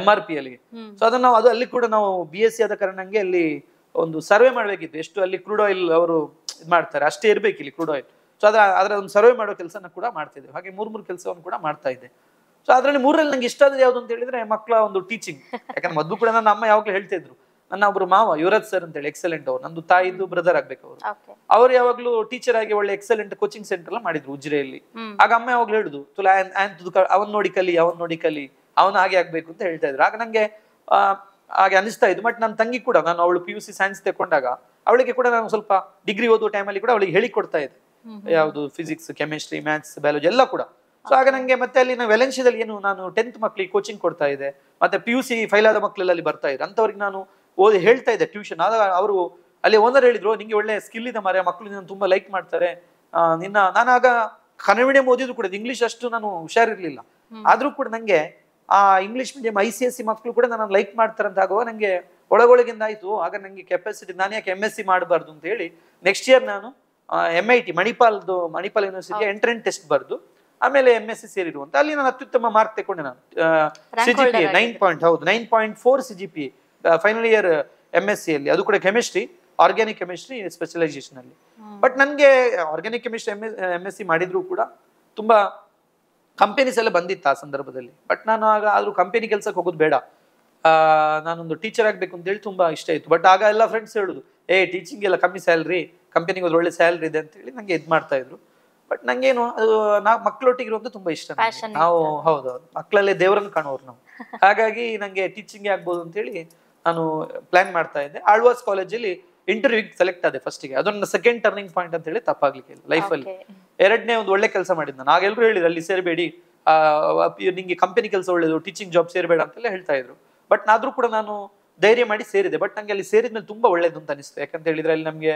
MRP ಅಲ್ಲಿಗೆ. ಸೊ ಅದನ್ನ ನಾವು ಅಲ್ಲಿ ಕೂಡ ನಾವು BSc ಆದ ಕಾರಣಂಗೆ ಅಲ್ಲಿ ಒಂದು ಸರ್ವೆ ಮಾಡ್ಬೇಕಿತ್ತು, ಎಷ್ಟು ಅಲ್ಲಿ ಕ್ರೂಡ್ ಆಯಿಲ್ ಅವರು ಇದು ಮಾಡ್ತಾರೆ ಅಷ್ಟೇ ಇರ್ಬೇಕು ಇಲ್ಲಿ ಕ್ರೂಡ್ ಆಯಿಲ್. ಸೊ ಅದರ ಒಂದು ಸರ್ವೆ ಮಾಡೋ ಕೆಲಸನ ಕೂಡ ಮಾಡ್ತಿದ್ದೆ. ಹಾಗೆ 3 ಕೆಲಸವನ್ನು ಕೂಡ ಮಾಡ್ತಾ ಇದ್ದೆ. ಸೊ ಅದ್ರಲ್ಲಿ 3ರಲ್ಲಿ ನಂಗೆ ಇಷ್ಟ ಆದ ಯಾವ್ದು ಅಂತ ಹೇಳಿದ್ರೆ ಮಕ್ಕಳ ಒಂದು ಟೀಚಿಂಗ್. ಯಾಕಂದ್ರೆ ಮೊದಲು ಕೂಡ ನನ್ನ ಅಮ್ಮ ಯಾವಾಗ್ಲೂ ಹೇಳ್ತಾ ಇದ್ರು, ನನ್ನ ಒಬ್ರು ಮಾವ ಯುವರಾಜ್ ಸರ್ ಅಂತ ಹೇಳಿ ಎಕ್ಸಲೆಂಟ್, ಅವ್ರು ನಂದು ತಾಯಿದ್ದು ಬ್ರದರ್ ಆಗ್ಬೇಕು ಅವರು. ಅವ್ರು ಯಾವಾಗ್ಲೂ ಟೀಚರ್ ಆಗಿ ಒಳ್ಳೆ ಎಕ್ಸಲೆಂಟ್ ಕೋಚಿಂಗ್ ಸೆಂಟರ್ ಎಲ್ಲ ಮಾಡಿದ್ರು ಉಜಿರೆಯಲ್ಲಿ. ಆಗ ಅಮ್ಮ ಯಾವಾಗ್ಲೂ ಹೇಳುದು, ತುಲಾ ಅವನ್ ನೋಡಿ ಕಲಿ, ಅವನು ಹಾಗೆ ಆಗ್ಬೇಕು ಅಂತ ಹೇಳ್ತಾ ಇದ್ರು. ಆಗ ನಂಗೆ ಹಾಗೆ ಅನಿಸ್ತಾ ಇದ್ದು. ಬಟ್ ನನ್ನ ತಂಗಿ ಕೂಡ, ನಾನು ಅವಳು PUC ಸೈನ್ಸ್ ತಕೊಂಡಾಗ ಅವಳಿಗೆ ಕೂಡ ನಾನು ಸ್ವಲ್ಪ ಡಿಗ್ರಿ ಓದುವ ಟೈಮಲ್ಲಿ ಕೂಡ ಅವಳಿಗೆ ಹೇಳಿಕೊಡ್ತಾ ಇದ್ದೆ, ಯಾವುದು ಫಿಸಿಕ್ಸ್, ಕೆಮಿಸ್ಟ್ರಿ, ಮ್ಯಾಥ್ಸ್, ಬಯಾಲಜಿ ಎಲ್ಲ ಕೂಡ. ಸೊ ಆಗ ನಂಗೆ ಮತ್ತೆ ಅಲ್ಲಿ ನಾವು ವೆಲೆನ್ಸಿಯಲ್ಲಿ ಏನು ನಾನು 10th ಮಕ್ಕಳಿಗೆ ಕೋಚಿಂಗ್ ಕೊಡ್ತಾ ಇದ್ದೆ, ಮತ್ತೆ PUC ಫೈಲ್ ಆದ ಮಕ್ಕಳೆಲ್ಲ ಅಲ್ಲಿ ಬರ್ತಾ ಇದ್ರು, ಅಂತವ್ರಿಗೆ ನಾನು ಓದಿ ಹೇಳ್ತಾ ಇದ್ದೆ ಟ್ಯೂಷನ್. ಆಗ ಅವರು ಅಲ್ಲಿ ಓನರ್ ಹೇಳಿದ್ರು, ನಿಂಗೆ ಒಳ್ಳೆ ಸ್ಕಿಲ್ ಇದೆ ಮಾರ್ರೆ, ಮಕ್ಕಳು ನಿನ್ನ ತುಂಬಾ ಲೈಕ್ ಮಾಡ್ತಾರೆ ನಾನು ಆಗ ಕನ್ನಡ ಮೀಡಿಯಂ ಓದಿದ್ರು ಕೂಡ ಇಂಗ್ಲಿಷ್ ಅಷ್ಟು ನಾನು ಹುಷಾರಿರ್ಲಿಲ್ಲ. ಆದ್ರೂ ಕೂಡ ನಂಗೆ ಆ ಇಂಗ್ಲಿಷ್ ಮೀಡಿಯಂ ICSE ಮಕ್ಕಳು ಕೂಡ ನನ್ನ ಲೈಕ್ ಮಾಡ್ತಾರೆ ಅಂತ ಆಗುವ ನಂಗೆ ಒಳಗೊಳಗಿಂದ ಆಯ್ತು. ಆಗ ನಂಗೆ ಕೆಪಾಸಿಟಿ, ನಾನು ಯಾಕೆ MSc ಮಾಡಬಾರ್ದು ಅಂತ ಹೇಳಿ ನೆಕ್ಸ್ಟ್ ಇಯರ್ ನಾನು MIT Manipal university entrance test ಬರ್ದು ಆಮೇಲೆ MSc ಸೇರಿರುವಂತ. ಅಲ್ಲಿ ನಾನು ಅತ್ಯುತ್ತಮ ಮಾರ್ಕ್ ತಗೊಂಡೆ. ನಾನು CGPA 9.4 CGPA final year MSc ಅಲ್ಲಿ, ಅದು ಕೂಡ ಕೆಮಿಸ್ಟ್ರಿ, ಆರ್ಗ್ಯಾನಿಕ್ ಕೆಮಿಸ್ಟ್ರಿ ಸ್ಪೆಷಲೈಸೇಷನ್ ಅಲ್ಲಿ. ಬಟ್ ನನ್ಗೆ ಆರ್ಗ್ಯಾನಿಕ್ ಕೆಮಿಸ್ಟ್ರಿ MSc ಮಾಡಿದ್ರು ಕೂಡ ತುಂಬಾ ಕಂಪನೀಸ್ ಎಲ್ಲ ಬಂದಿತ್ತು ಆ ಸಂದರ್ಭದಲ್ಲಿ. ಬಟ್ ನಾನು ಆದ್ರೂ ಕಂಪನಿ ಕೆಲ್ಸಕ್ಕೆ ಹೋಗೋದು ಬೇಡ, ನಾನೊಂದು ಟೀಚರ್ ಆಗ್ಬೇಕು ಅಂತ ಹೇಳಿ ತುಂಬಾ ಇಷ್ಟ ಇತ್ತು. ಬಟ್ ಆಗ ಎಲ್ಲ ಫ್ರೆಂಡ್ಸ್ ಹೇಳುದು, ಟೀಚಿಂಗ್ ಎಲ್ಲ ಕಮ್ಮಿ ಸ್ಯಾಲ್ರಿ, ಕಂಪನಿಗೆ ಹೋದ್ರೆ ಒಳ್ಳೆ ಸ್ಯಾಲ್ರಿ ಇದೆ ಅಂತ ಹೇಳಿ ನಂಗೆ ಇದ್ ಮಾಡ್ತಾ ಇದ್ರು. ಬಟ್ ನಂಗೇನು ಅದು ಮಕ್ಕಳೊಟ್ಟಿಗೆ ಇರುವಂತ ತುಂಬಾ ಇಷ್ಟ. ನಾವು ಹೌದೌದು ಮಕ್ಕಳಲ್ಲೇ ದೇವರನ್ನು ಕಾಣೋರು ನಾವು. ಹಾಗಾಗಿ ನಂಗೆ ಟೀಚಿಂಗ್ ಆಗ್ಬೋದು ಅಂತ ಹೇಳಿ ನಾನು ಪ್ಲಾನ್ ಮಾಡ್ತಾ ಇದ್ದೆ. ಆಳ್ವಾಸ್ ಕಾಲೇಜಲ್ಲಿ ಇಂಟರ್ವ್ಯೂಗೆ ಸೆಲೆಕ್ಟ್ ಆದೆ ಫಸ್ಟಿಗೆ. ಅದೊಂದು ಸೆಕೆಂಡ್ ಟರ್ನಿಂಗ್ ಪಾಯಿಂಟ್ ಅಂತ ಹೇಳಿ ತಪ್ಪಾಗ್ಲಿಕ್ಕೆ ಇಲ್ಲ ಲೈಫಲ್ಲಿ. ಎರಡನೇ ಒಂದು ಒಳ್ಳೆ ಕೆಲಸ ಮಾಡಿದ್ದು ನಾನು. ಆಗೆಲ್ಲರೂ ಹೇಳಿದ್ರು ಅಲ್ಲಿ ಸೇರಬೇಡಿ, ನಿಂಗೆ ಕಂಪನಿ ಕೆಲಸ ಒಳ್ಳೇದು, ಟೀಚಿಂಗ್ ಜಾಬ್ ಸೇರಬೇಡ ಅಂತೆಲ್ಲ ಹೇಳ್ತಾ ಇದ್ರು. ಬಟ್ ಆದ್ರೂ ಕೂಡ ನಾನು ಧೈರ್ಯ ಮಾಡಿ ಸೇರಿದೆ. ಬಟ್ ನಂಗೆ ಅಲ್ಲಿ ಸೇರಿದ್ಮೇಲೆ ತುಂಬಾ ಒಳ್ಳೇದು ಅಂತ ಅನಿಸ್ತು. ಯಾಕಂತ ಹೇಳಿದ್ರೆ ಅಲ್ಲಿ ನಮ್ಗೆ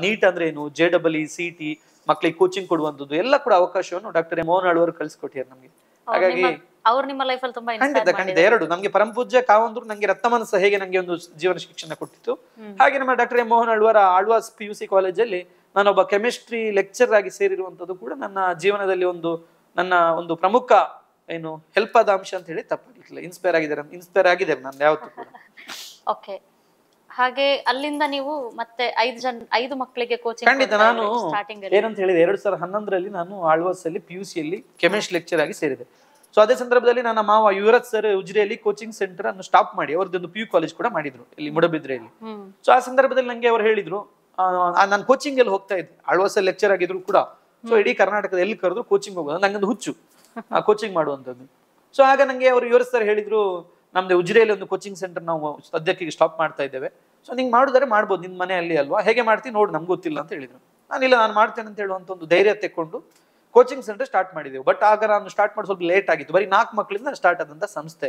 ನೀಟ್ ಅಂದ್ರೆ ಏನು, JEE, CET ಮಕ್ಕಳಿಗೆ ಕೋಚಿಂಗ್ ಕೊಡುವಂಥದ್ದು ಎಲ್ಲ ಕೂಡ ಅವಕಾಶವನ್ನು ಡಾಕ್ಟರ್ ಮೋಹನ್ ಆಳ್ವರು ಕಳಿಸ್ಕೊಟ್ಟಿದ್ದಾರೆ ನಮ್ಗೆ. ಹಾಗಾಗಿ ಅವ್ರು ನಿಮ್ಮ ಲೈಫಲ್ಲಿ ತುಂಬಾ ಖಂಡಿತ ಎರಡು ನಮ್ಗೆ ಪರಮ ಪೂಜ್ಯ ಕಾವಂದ್ರು ನಂಗೆ ರತ್ನಮನಸ ಹೇಗೆ ನಂಗೆ ಒಂದು ಜೀವನ ಶಿಕ್ಷಣ ಕೊಟ್ಟಿತ್ತು, ಹಾಗೆ ನಮ್ಮ ಡಾಕ್ಟರ್ ಮೋಹನ್ ಆಳ್ವರ ಆಳ್ವಾಸ್ PUC ಕಾಲೇಜಲ್ಲಿ ನಾನೊಬ್ಬ ಕೆಮಿಸ್ಟ್ರಿ ಲೆಕ್ಚರ್ ಆಗಿ ಸೇರಿರುವಂತದ್ದು ಕೂಡ ನನ್ನ ಜೀವನದಲ್ಲಿ ನನ್ನ ಒಂದು ಪ್ರಮುಖ ಏನು ಹೆಲ್ಪ್ ಆದ ಅಂಶ ಅಂತ ಹೇಳಿ ತಪ್ಪಾಗಿರ್ಲಿಲ್ಲ. ಇನ್ಸ್ಪೈರ್ ಆಗಿದ್ದಾರೆ ನಾನು ಯಾವತ್ತೂ ಕೂಡ. ಓಕೆ, ಹಾಗೆ ಅಲ್ಲಿಂದ ನೀವು ಮತ್ತೆ 5 ಮಕ್ಕಳಿಗೆ ಕೋಚಿಂಗ್. ಖಂಡಿತ ನಾನು ಏನಂತ ಹೇಳಿದೆ, 2011ರಲ್ಲಿ ನಾನು ಆಳ್ವಾಸ್ ಅಲ್ಲಿ PUC ಅಲ್ಲಿ ಕೆಮಿಸ್ಟ್ರಿ ಲೆಕ್ಚರ್ ಆಗಿ ಸೇರಿದೆ. ಸೊ ಅದೇ ಸಂದರ್ಭದಲ್ಲಿ ನನ್ನ ಮಾವ ಯುವರಾಜ್ ಸರ್ ಉಜಿರೆಯಲ್ಲಿ ಕೋಚಿಂಗ್ ಸೆಂಟರ್ ಅನ್ನು ಸ್ಟಾಪ್ ಮಾಡಿ ಅವ್ರದ್ದೊಂದು PU ಕಾಲೇಜ್ ಕೂಡ ಮಾಡಿದ್ರು ಇಲ್ಲಿ ಮುಡಬಿದ್ರೆಯಲ್ಲಿ. ಸೊ ಆ ಸಂದರ್ಭದಲ್ಲಿ ನಂಗೆ ಅವ್ರು ಹೇಳಿದ್ರು, ನಾನು ಕೋಚಿಂಗ್ ಅಲ್ಲಿ ಹೋಗ್ತಾ ಇದ್ದೆ, ಆಳ್ವಾಸ್ ಅಲ್ಲಿ ಲೆಕ್ಚರ್ ಆಗಿದ್ರು ಕೂಡ. ಸೊ ಇಡೀ ಕರ್ನಾಟಕದ ಎಲ್ಲಿ ಕರೆದ್ರು ಕೋಚಿಂಗ್ ಹೋಗೋದು ನಂಗೊಂದು ಹುಚ್ಚು, ಕೋಚಿಂಗ್ ಮಾಡುವಂಥದ್ದು. ಸೊ ಆಗ ನಂಗೆ ಅವರು ಯುವರಾಜ್ ಸರ್ ಹೇಳಿದ್ರು, ನಮ್ದು ಉಜಿರೆಯಲ್ಲಿ ಒಂದು ಕೋಚಿಂಗ್ ಸೆಂಟರ್ ನಾವು ಸದ್ಯಕ್ಕೆ ಸ್ಟಾಪ್ ಮಾಡ್ತಾ ಇದ್ದೇವೆ, ಸೊ ನಿಂಗೆ ಮಾಡಿದ್ರೆ ಮಾಡ್ಬೋದು, ನಿನ್ ಮನೆಯಲ್ಲಿ ಅಲ್ವಾ, ಹೇಗೆ ಮಾಡ್ತೀನಿ ನೋಡು, ನಮ್ಗೆ ಗೊತ್ತಿಲ್ಲ ಅಂತ ಹೇಳಿದ್ರು. ನಾನು ಮಾಡ್ತೇನೆ ಅಂತ ಹೇಳುವಂತ ಒಂದು ಧೈರ್ಯ ತೆಕ್ಕೊಂಡು ಕೋಚಿಂಗ್ ಸೆಂಟರ್ ಸ್ಟಾರ್ಟ್ ಮಾಡಿದೆವು. ಬಟ್ ಆಗ ನಾನು ಸ್ಟಾರ್ಟ್ ಮಾಡಿ ಸ್ವಲ್ಪ ಲೇಟ್ ಆಗಿತ್ತು, ಬರೀ 4 ಮಕ್ಕಳಿಂದ ಸ್ಟಾರ್ಟ್ ಆದಂತ ಸಂಸ್ಥೆ.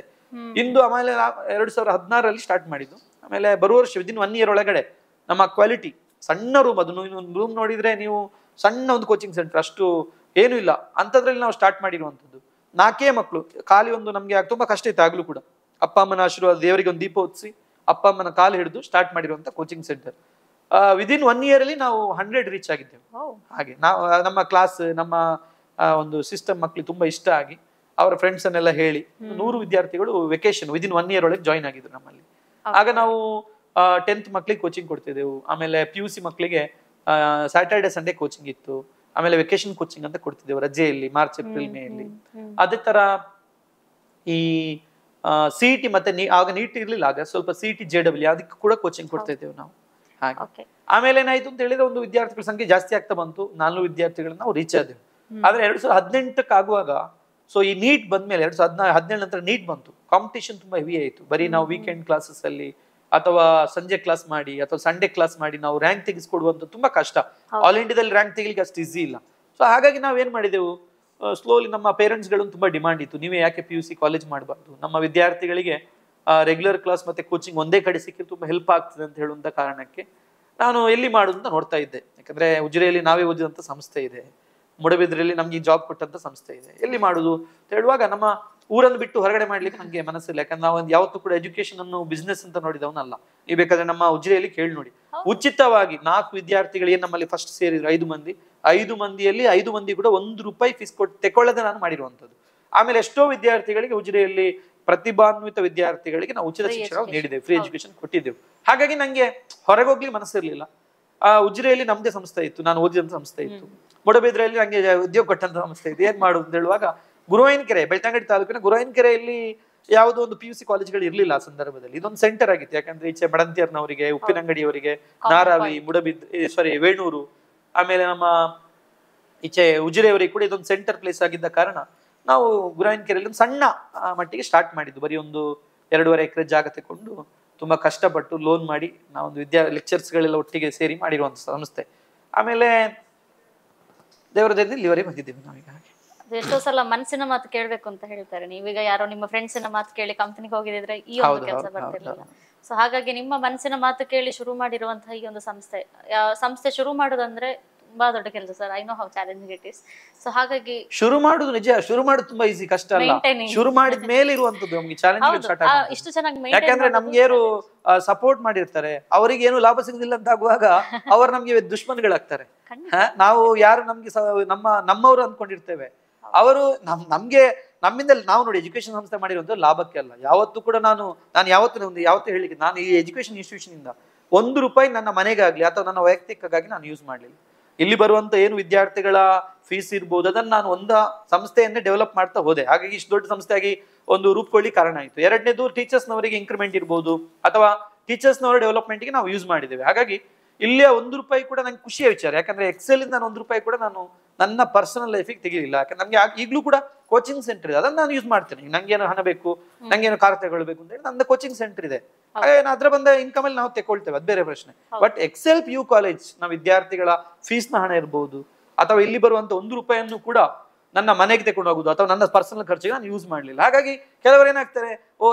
ಇಂದು ಆಮೇಲೆ 2016ರಲ್ಲಿ ಸ್ಟಾರ್ಟ್ ಮಾಡಿದ್ದು. ಆಮೇಲೆ ಬರುವ ವರ್ಷ ವಿದಿನ್ 1 ಇಯರ್ ಒಳಗಡೆ ನಮ್ಮ ಕ್ವಾಲಿಟಿ ಸಣ್ಣ ರೂಮ್, ಅದು ಒಂದು ರೂಮ್ ನೋಡಿದ್ರೆ ನೀವು ಸಣ್ಣ ಒಂದು ಕೋಚಿಂಗ್ ಸೆಂಟರ್, ಅಷ್ಟು ಏನು ಇಲ್ಲ ಅಂತದ್ರಲ್ಲಿ ನಾವು ಸ್ಟಾರ್ಟ್ ಮಾಡಿರುವಂಥದ್ದು. 4 ಮಕ್ಕಳು ಖಾಲಿ ಒಂದು ನಮ್ಗೆ ತುಂಬಾ ಕಷ್ಟ ಇತ್ತು ಆಗ್ಲೂ ಕೂಡ. ಅಪ್ಪ ಅಮ್ಮನ ಆಶೀರ್ವಾದ, ದೇವರಿಗೆ ಒಂದು ದೀಪ ಹೊತ್ತಿಸಿ ಅಪ್ಪ ಅಮ್ಮನ ಕಾಲು ಹಿಡಿದು ಸ್ಟಾರ್ಟ್ ಮಾಡಿರುವಂತ ಕೋಚಿಂಗ್ ಸೆಂಟರ್. ವಿದಿನ್ 1 year ಅಲ್ಲಿ ನಾವು 100 ರೀಚ್ ಆಗಿದ್ದೇವೆ. ಹಾಗೆ ನಾವು ನಮ್ಮ ಕ್ಲಾಸ್, ನಮ್ಮ ಒಂದು ಸಿಸ್ಟಮ್ ಮಕ್ಳಿಗೆ ತುಂಬಾ ಇಷ್ಟ ಆಗಿ ಅವರ ಫ್ರೆಂಡ್ಸ್ ಅನ್ನೆಲ್ಲ ಹೇಳಿ 100 ವಿದ್ಯಾರ್ಥಿಗಳು ವೆಕೇಶನ್ ವಿದಿನ್ 1 year ಒಳಗೆ ಜಾಯಿನ್ ಆಗಿದ್ರು ನಮ್ಮಲ್ಲಿ. ಆಗ ನಾವು 10th ಮಕ್ಳಿಗೆ ಕೋಚಿಂಗ್ ಕೊಡ್ತಿದ್ದೆವು. ಆಮೇಲೆ PUC ಮಕ್ಳಿಗೆ ಸ್ಯಾಟರ್ಡೆ ಸಂಡೇ ಕೋಚಿಂಗ್ ಇತ್ತು. ಆಮೇಲೆ ವೆಕೇಶನ್ ಕೋಚಿಂಗ್ ಅಂತ ಕೊಡ್ತಿದ್ದೆವು ರಜೆಯಲ್ಲಿ, ಮಾರ್ಚ್ ಏಪ್ರಿಲ್ ಮೇ ಅಲ್ಲಿ. ಅದೇ ತರ ಈ CET ಮತ್ತೆ ಆಗ ನೀಟ್ ಇರ್ಲಿಲ್ಲ, ಆಗ ಸ್ವಲ್ಪ CET JEE ಅದಕ್ಕೆ ಕೂಡ ಕೋಚಿಂಗ್ ಕೊಡ್ತಾ ಇದ್ದೇವೆ ನಾವು. ಹಾಗೆ ಆಮೇಲೆ ಏನಾಯ್ತು ಅಂತ ಹೇಳಿದ್ರೆ ಒಂದು ವಿದ್ಯಾರ್ಥಿಗಳ ಸಂಖ್ಯೆ ಜಾಸ್ತಿ ಆಗ್ತಾ ಬಂತು. 400 ವಿದ್ಯಾರ್ಥಿಗಳನ್ನ ನಾವು ರೀಚ್ ಆದೆವು. ಆದ್ರೆ 2018 ಆಗುವಾಗ, ಸೊ ಈ ನೀಟ್ ಬಂದ್ಮೇಲೆ 2017 ನಂತರ ನೀಟ್ ಬಂತು, ಕಾಂಪಿಟೇಷನ್ ತುಂಬಾ ಹೆವಿ ಆಯ್ತು. ಬರೀ ನಾವು ವೀಕೆಂಡ್ ಕ್ಲಾಸಸ್ ಅಲ್ಲಿ ಅಥವಾ ಸಂಜೆ ಕ್ಲಾಸ್ ಮಾಡಿ ಅಥವಾ ಸಂಡೇ ಕ್ಲಾಸ್ ಮಾಡಿ ನಾವು ರ್ಯಾಂಕ್ ತೆಗೆಸ್ಕೊಡುವಂತ ತುಂಬಾ ಕಷ್ಟ. ಆಲ್ ಇಂಡಿಯಾದಲ್ಲಿ ರ್ಯಾಂಕ್ ತೆಗಿಲಿಕ್ಕೆ ಅಷ್ಟು ಈಸಿ ಇಲ್ಲ. ಸೊ ಹಾಗಾಗಿ ನಾವ್ ಏನ್ ಮಾಡಿದೆವು, ಸ್ಲೋಲಿ ನಮ್ಮ ಪೇರೆಂಟ್ಸ್ ಗಳು ತುಂಬಾ ಡಿಮಾಂಡ್ ಇತ್ತು, ನೀವೇ ಯಾಕೆ PUC ಕಾಲೇಜ್ ಮಾಡಬಾರ್ದು, ನಮ್ಮ ವಿದ್ಯಾರ್ಥಿಗಳಿಗೆ ರೆಗ್ಯುಲರ್ ಕ್ಲಾಸ್ ಮತ್ತೆ ಕೋಚಿಂಗ್ ಒಂದೇ ಕಡೆ ಸಿಕ್ಕಿ ತುಂಬಾ ಹೆಲ್ಪ್ ಆಗ್ತದೆ ಅಂತ ಹೇಳುವಂತ ಕಾರಣಕ್ಕೆ ನಾನು ಎಲ್ಲಿ ಮಾಡುದು ಅಂತ ನೋಡ್ತಾ ಇದ್ದೆ. ಯಾಕಂದ್ರೆ ಉಜಿರೆಯಲ್ಲಿ ನಾವೇ ಓದಿದಂತ ಸಂಸ್ಥೆ ಇದೆ, ಮೂಡಬಿದ್ರೆಯಲ್ಲಿ ನಮ್ಗೆ ಜಾಬ್ ಕೊಟ್ಟಂತ ಸಂಸ್ಥೆ ಇದೆ, ಎಲ್ಲಿ ಮಾಡುದು ಅಂತ ಹೇಳುವಾಗ ನಮ್ಮ ಊರನ್ನು ಬಿಟ್ಟು ಹೊರಗಡೆ ಮಾಡ್ಲಿಕ್ಕೆ ನಂಗೆ ಮನಸ್ಸಿಲ್ಲ. ಯಾಕಂದ್ರೆ ನಾವು ಯಾವತ್ತೂ ಕೂಡ ಎಜುಕೇಶನ್ ಅನ್ನು ಬಿಸ್ನೆಸ್ ಅಂತ ನೋಡಿದವನಲ್ಲ. ನೀವು ಬೇಕಾದ್ರೆ ನಮ್ಮ ಉಜಿರೆಯಲ್ಲಿ ಕೇಳಿ ನೋಡಿ, ಉಚಿತವಾಗಿ 4 ವಿದ್ಯಾರ್ಥಿಗಳು ಏನ್ ನಮ್ಮಲ್ಲಿ ಫಸ್ಟ್ ಸೇರಿದ್ರು 5 ಮಂದಿ, 5 ಮಂದಿಯಲ್ಲಿ 5 ಮಂದಿ ಕೂಡ ₹1 ಫೀಸ್ ಕೊಟ್ಟು ತೆಕೊಳ್ಳದೆ ನಾನು ಮಾಡಿರುವಂತದ್ದು. ಆಮೇಲೆ ಎಷ್ಟೋ ವಿದ್ಯಾರ್ಥಿಗಳಿಗೆ ಉಜಿರೆಯಲ್ಲಿ ಪ್ರತಿಭಾನ್ವಿತ ವಿದ್ಯಾರ್ಥಿಗಳಿಗೆ ನಾವು ಉಚಿತ ಶಿಕ್ಷಣ ನೀಡಿದ್ದೇವೆ, ಫ್ರೀ ಎಜುಕೇಶನ್ ಕೊಟ್ಟಿದ್ದೆವು. ಹಾಗಾಗಿ ನಂಗೆ ಹೊರಗೆ ಹೋಗ್ಲಿ ಮನಸ್ಸಿರ್ಲಿಲ್ಲ. ಉಜಿರೆಯಲ್ಲಿ ನಮ್ದೇ ಸಂಸ್ಥೆ ಇತ್ತು, ನಾನು ಓದಿದಂತ ಸಂಸ್ಥೆ ಇತ್ತು. ಮೂಡಬಿದ್ರೆಯಲ್ಲಿ ನಂಗೆ ಉದ್ಯೋಗ ಕೊಟ್ಟಂತ ಸಂಸ್ಥೆ ಇತ್ತು. ಏನ್ ಮಾಡುದು ಅಂತ ಹೇಳುವಾಗ ಗುರುವಾಯಿನಕೆರೆ, ಬೆಳ್ತಂಗಡಿ ತಾಲೂಕಿನ ಗುರುವಾಯಿನಕೆರೆಯಲ್ಲಿ ಯಾವುದೋ ಒಂದು PUC ಕಾಲೇಜ್ಗಳು ಇರ್ಲಿಲ್ಲ ಆ ಸಂದರ್ಭದಲ್ಲಿ. ಇದೊಂದು ಸೆಂಟರ್ ಆಗಿತ್ತು. ಯಾಕಂದ್ರೆ ಈಚೆ ಬಡಂತಿಯರ್ನವರಿಗೆ, ಉಪ್ಪಿನಂಗಡಿಯವರಿಗೆ, ನಾರಾವಿ, ವೇಣೂರು, ಆಮೇಲೆ ನಮ್ಮ ಈಚೆ ಉಜಿರೆಯವರಿಗೆ ಕೂಡ ಇದೊಂದು ಸೆಂಟರ್ ಪ್ಲೇಸ್ ಆಗಿದ್ದ ಕಾರಣ ನಾವು ಗುರುವಾಯಿನಕೆರೆಯಲ್ಲಿ ಒಂದು ಸಣ್ಣ ಮಟ್ಟಿಗೆ ಸ್ಟಾರ್ಟ್ ಮಾಡಿದ್ದು. ಬರೀ ಒಂದು 2.5 ಎಕರೆ ಜಾಗ ತಗೊಂಡು ತುಂಬಾ ಕಷ್ಟಪಟ್ಟು ಲೋನ್ ಮಾಡಿ ನಾವೊಂದು ಲೆಕ್ಚರ್ಸ್ ಗಳೆಲ್ಲ ಒಟ್ಟಿಗೆ ಸೇರಿ ಮಾಡಿರುವಂತ ಸಂಸ್ಥೆ. ಆಮೇಲೆ ದೇವರದಲ್ಲಿ ಇಲ್ಲಿವರೆಗೆ ಬಂದಿದ್ದೀವಿ ನಾವೀಗ. ಎಷ್ಟೋ ಸಲ ಮನಸ್ಸಿನ ಮಾತು ಕೇಳ್ಬೇಕು ಅಂತ ಹೇಳ್ತಾರೆ. ನೀವೀಗ ಯಾರೋ ನಿಮ್ಮ ಫ್ರೆಂಡ್ಸಿನ ಮಾತು ಕೇಳಿ ಕಂಪನಿಗೆ ಹೋಗಿದ್ರೆ ಈ ಒಂದು ಕೆಲಸ ಬರ್ತಿರ್ಲಿಲ್ಲ. ಸೊ ಹಾಗಾಗಿ ನಿಮ್ಮ ಮನಸ್ಸಿನ ಮಾತು ಕೇಳಿ ಶುರು ಮಾಡಿರುವಂತಹ ಈ ಒಂದು ಸಂಸ್ಥೆ ಶುರು ಮಾಡೋದಂದ್ರೆ ತುಂಬಾ ದೊಡ್ಡ ಕೆಲಸ sir. I know how challenging it is. So ಹಾಗಾಗಿ ಶುರು ಮಾಡುದು ನಿಜ, ಶುರು ಮಾಡುದು ತುಂಬಾ ಈಸಿ, ಕಷ್ಟ ಅಲ್ಲ. ಶುರು ಮಾಡಿದ ಮೇಲೆ ಇರುವಂತದ್ದು ನಮ್ಗೆ ಚಾಲೆಂಜ್ ಸ್ಟಾರ್ಟ್ ಆಗುತ್ತೆ. ಇಷ್ಟು ಚೆನ್ನಾಗಿ ಯಾಕಂದ್ರೆ ನಮ್ಗೆ ಯಾರು ಸಪೋರ್ಟ್ ಮಾಡಿರ್ತಾರೆ, ಅವರಿಗೆ ಏನು ಲಾಭ ಸಿಗುದಿಲ್ಲ ಅಂತ ಆಗುವಾಗ ಅವರು ನಮ್ಗೆ ದುಶ್ಮನ್ಗಳಾಗ್ತಾರೆ. ನಾವು ಯಾರು ನಮ್ಗೆ ನಮ್ಮವರು ಅಂದ್ಕೊಂಡಿರ್ತೇವೆ, ಅವರು ನಮ್ಗೆ ನಮ್ಮಿಂದ ನಾವು ನೋಡಿ ಎಜುಕೇಶನ್ ಸಂಸ್ಥೆ ಮಾಡಿರುವಂತ ಲಾಭಕ್ಕೆ ಅಲ್ಲ. ಯಾವತ್ತೂ ಕೂಡ ನಾನು ಯಾವತ್ತೂ ಹೇಳಿಕ್ಕೆ, ನಾನು ಈ ಎಜುಕೇಶನ್ ಇನ್ಸ್ಟಿಟ್ಯೂಷನ್ ಇಂದ ₹1 ನನ್ನ ಮನೆಗಾಗ್ಲಿ ಅಥವಾ ನನ್ನ ವೈಯಕ್ತಿಕಗಾಗಿ ನಾನು ಯೂಸ್ ಮಾಡ್ಲಿಲ್ಲ. ಇಲ್ಲಿ ಬರುವಂತ ಏನು ವಿದ್ಯಾರ್ಥಿಗಳ ಫೀಸ್ ಇರ್ಬೋದು, ಅದನ್ನ ನಾನು ಒಂದು ಸಂಸ್ಥೆಯನ್ನೇ ಡೆವಲಪ್ ಮಾಡ್ತಾ ಹೋದೆ. ಹಾಗಾಗಿ ಇಷ್ಟು ದೊಡ್ಡ ಸಂಸ್ಥೆಯಾಗಿ ಒಂದು ರೂಪುಗೊಳ್ಳಿ ಕಾರಣ ಆಯ್ತು. ಎರಡನೇದು ಟೀಚರ್ಸ್ನವರಿಗೆ ಇಂಕ್ರಿಮೆಂಟ್ ಇರ್ಬೋದು ಅಥವಾ ಟೀಚರ್ಸ್ನವರ ಡೆವಲಪ್ಮೆಂಟ್ಗೆ ನಾವು ಯೂಸ್ ಮಾಡಿದ್ದೇವೆ. ಹಾಗಾಗಿ ಇಲ್ಲಿಯ ₹1 ಕೂಡ ನಂಗೆ ಖುಷಿಯ ವಿಚಾರ. ಯಾಕಂದ್ರೆ ಎಕ್ಸೆಲ್ ಇಂದ ನಾನು ₹1 ಕೂಡ ನಾನು ನನ್ನ ಪರ್ಸನಲ್ ಲೈಫಿಗೆ ತೆಗಿಲಿಲ್ಲ. ಯಾಕಂದ್ರೆ ನಮ್ಗೆ ಈಗಲೂ ಕೂಡ ಕೋಚಿಂಗ್ ಸೆಂಟರ್ ಇದೆ, ಅದನ್ನ ನಾನು ಯೂಸ್ ಮಾಡ್ತೇನೆ. ನಂಗೇನು ಹಣ ಬೇಕು, ನಂಗೇನು ಕಾರ್ ತಗೊಳ್ಬೇಕು ಅಂತ ಹೇಳಿ ನನ್ನ ಕೋಚಿಂಗ್ ಸೆಂಟರ್ ಇದೆ, ಅದ್ರ ಬಂದ ಇನ್ಕಮ್ ಅಲ್ಲಿ ನಾವು ತಗೊಳ್ತೇವೆ, ಅದು ಬೇರೆ ಪ್ರಶ್ನೆ. ಬಟ್ ಎಕ್ಸೆಲ್ PU ಕಾಲೇಜ್ ನಾವು ವಿದ್ಯಾರ್ಥಿಗಳ ಫೀಸ್ನ ಹಣ ಇರ್ಬೋದು ಅಥವಾ ಇಲ್ಲಿ ಬರುವಂತ ₹1 ಕೂಡ ನನ್ನ ಮನೆಗೆ ತಗೊಂಡು ಹೋಗುದು ಅಥವಾ ನನ್ನ ಪರ್ಸನಲ್ ಖರ್ಚಿಗೆ ನಾನು ಯೂಸ್ ಮಾಡ್ಲಿಲ್ಲ. ಹಾಗಾಗಿ ಕೆಲವರು ಏನಾಗ್ತಾರೆ,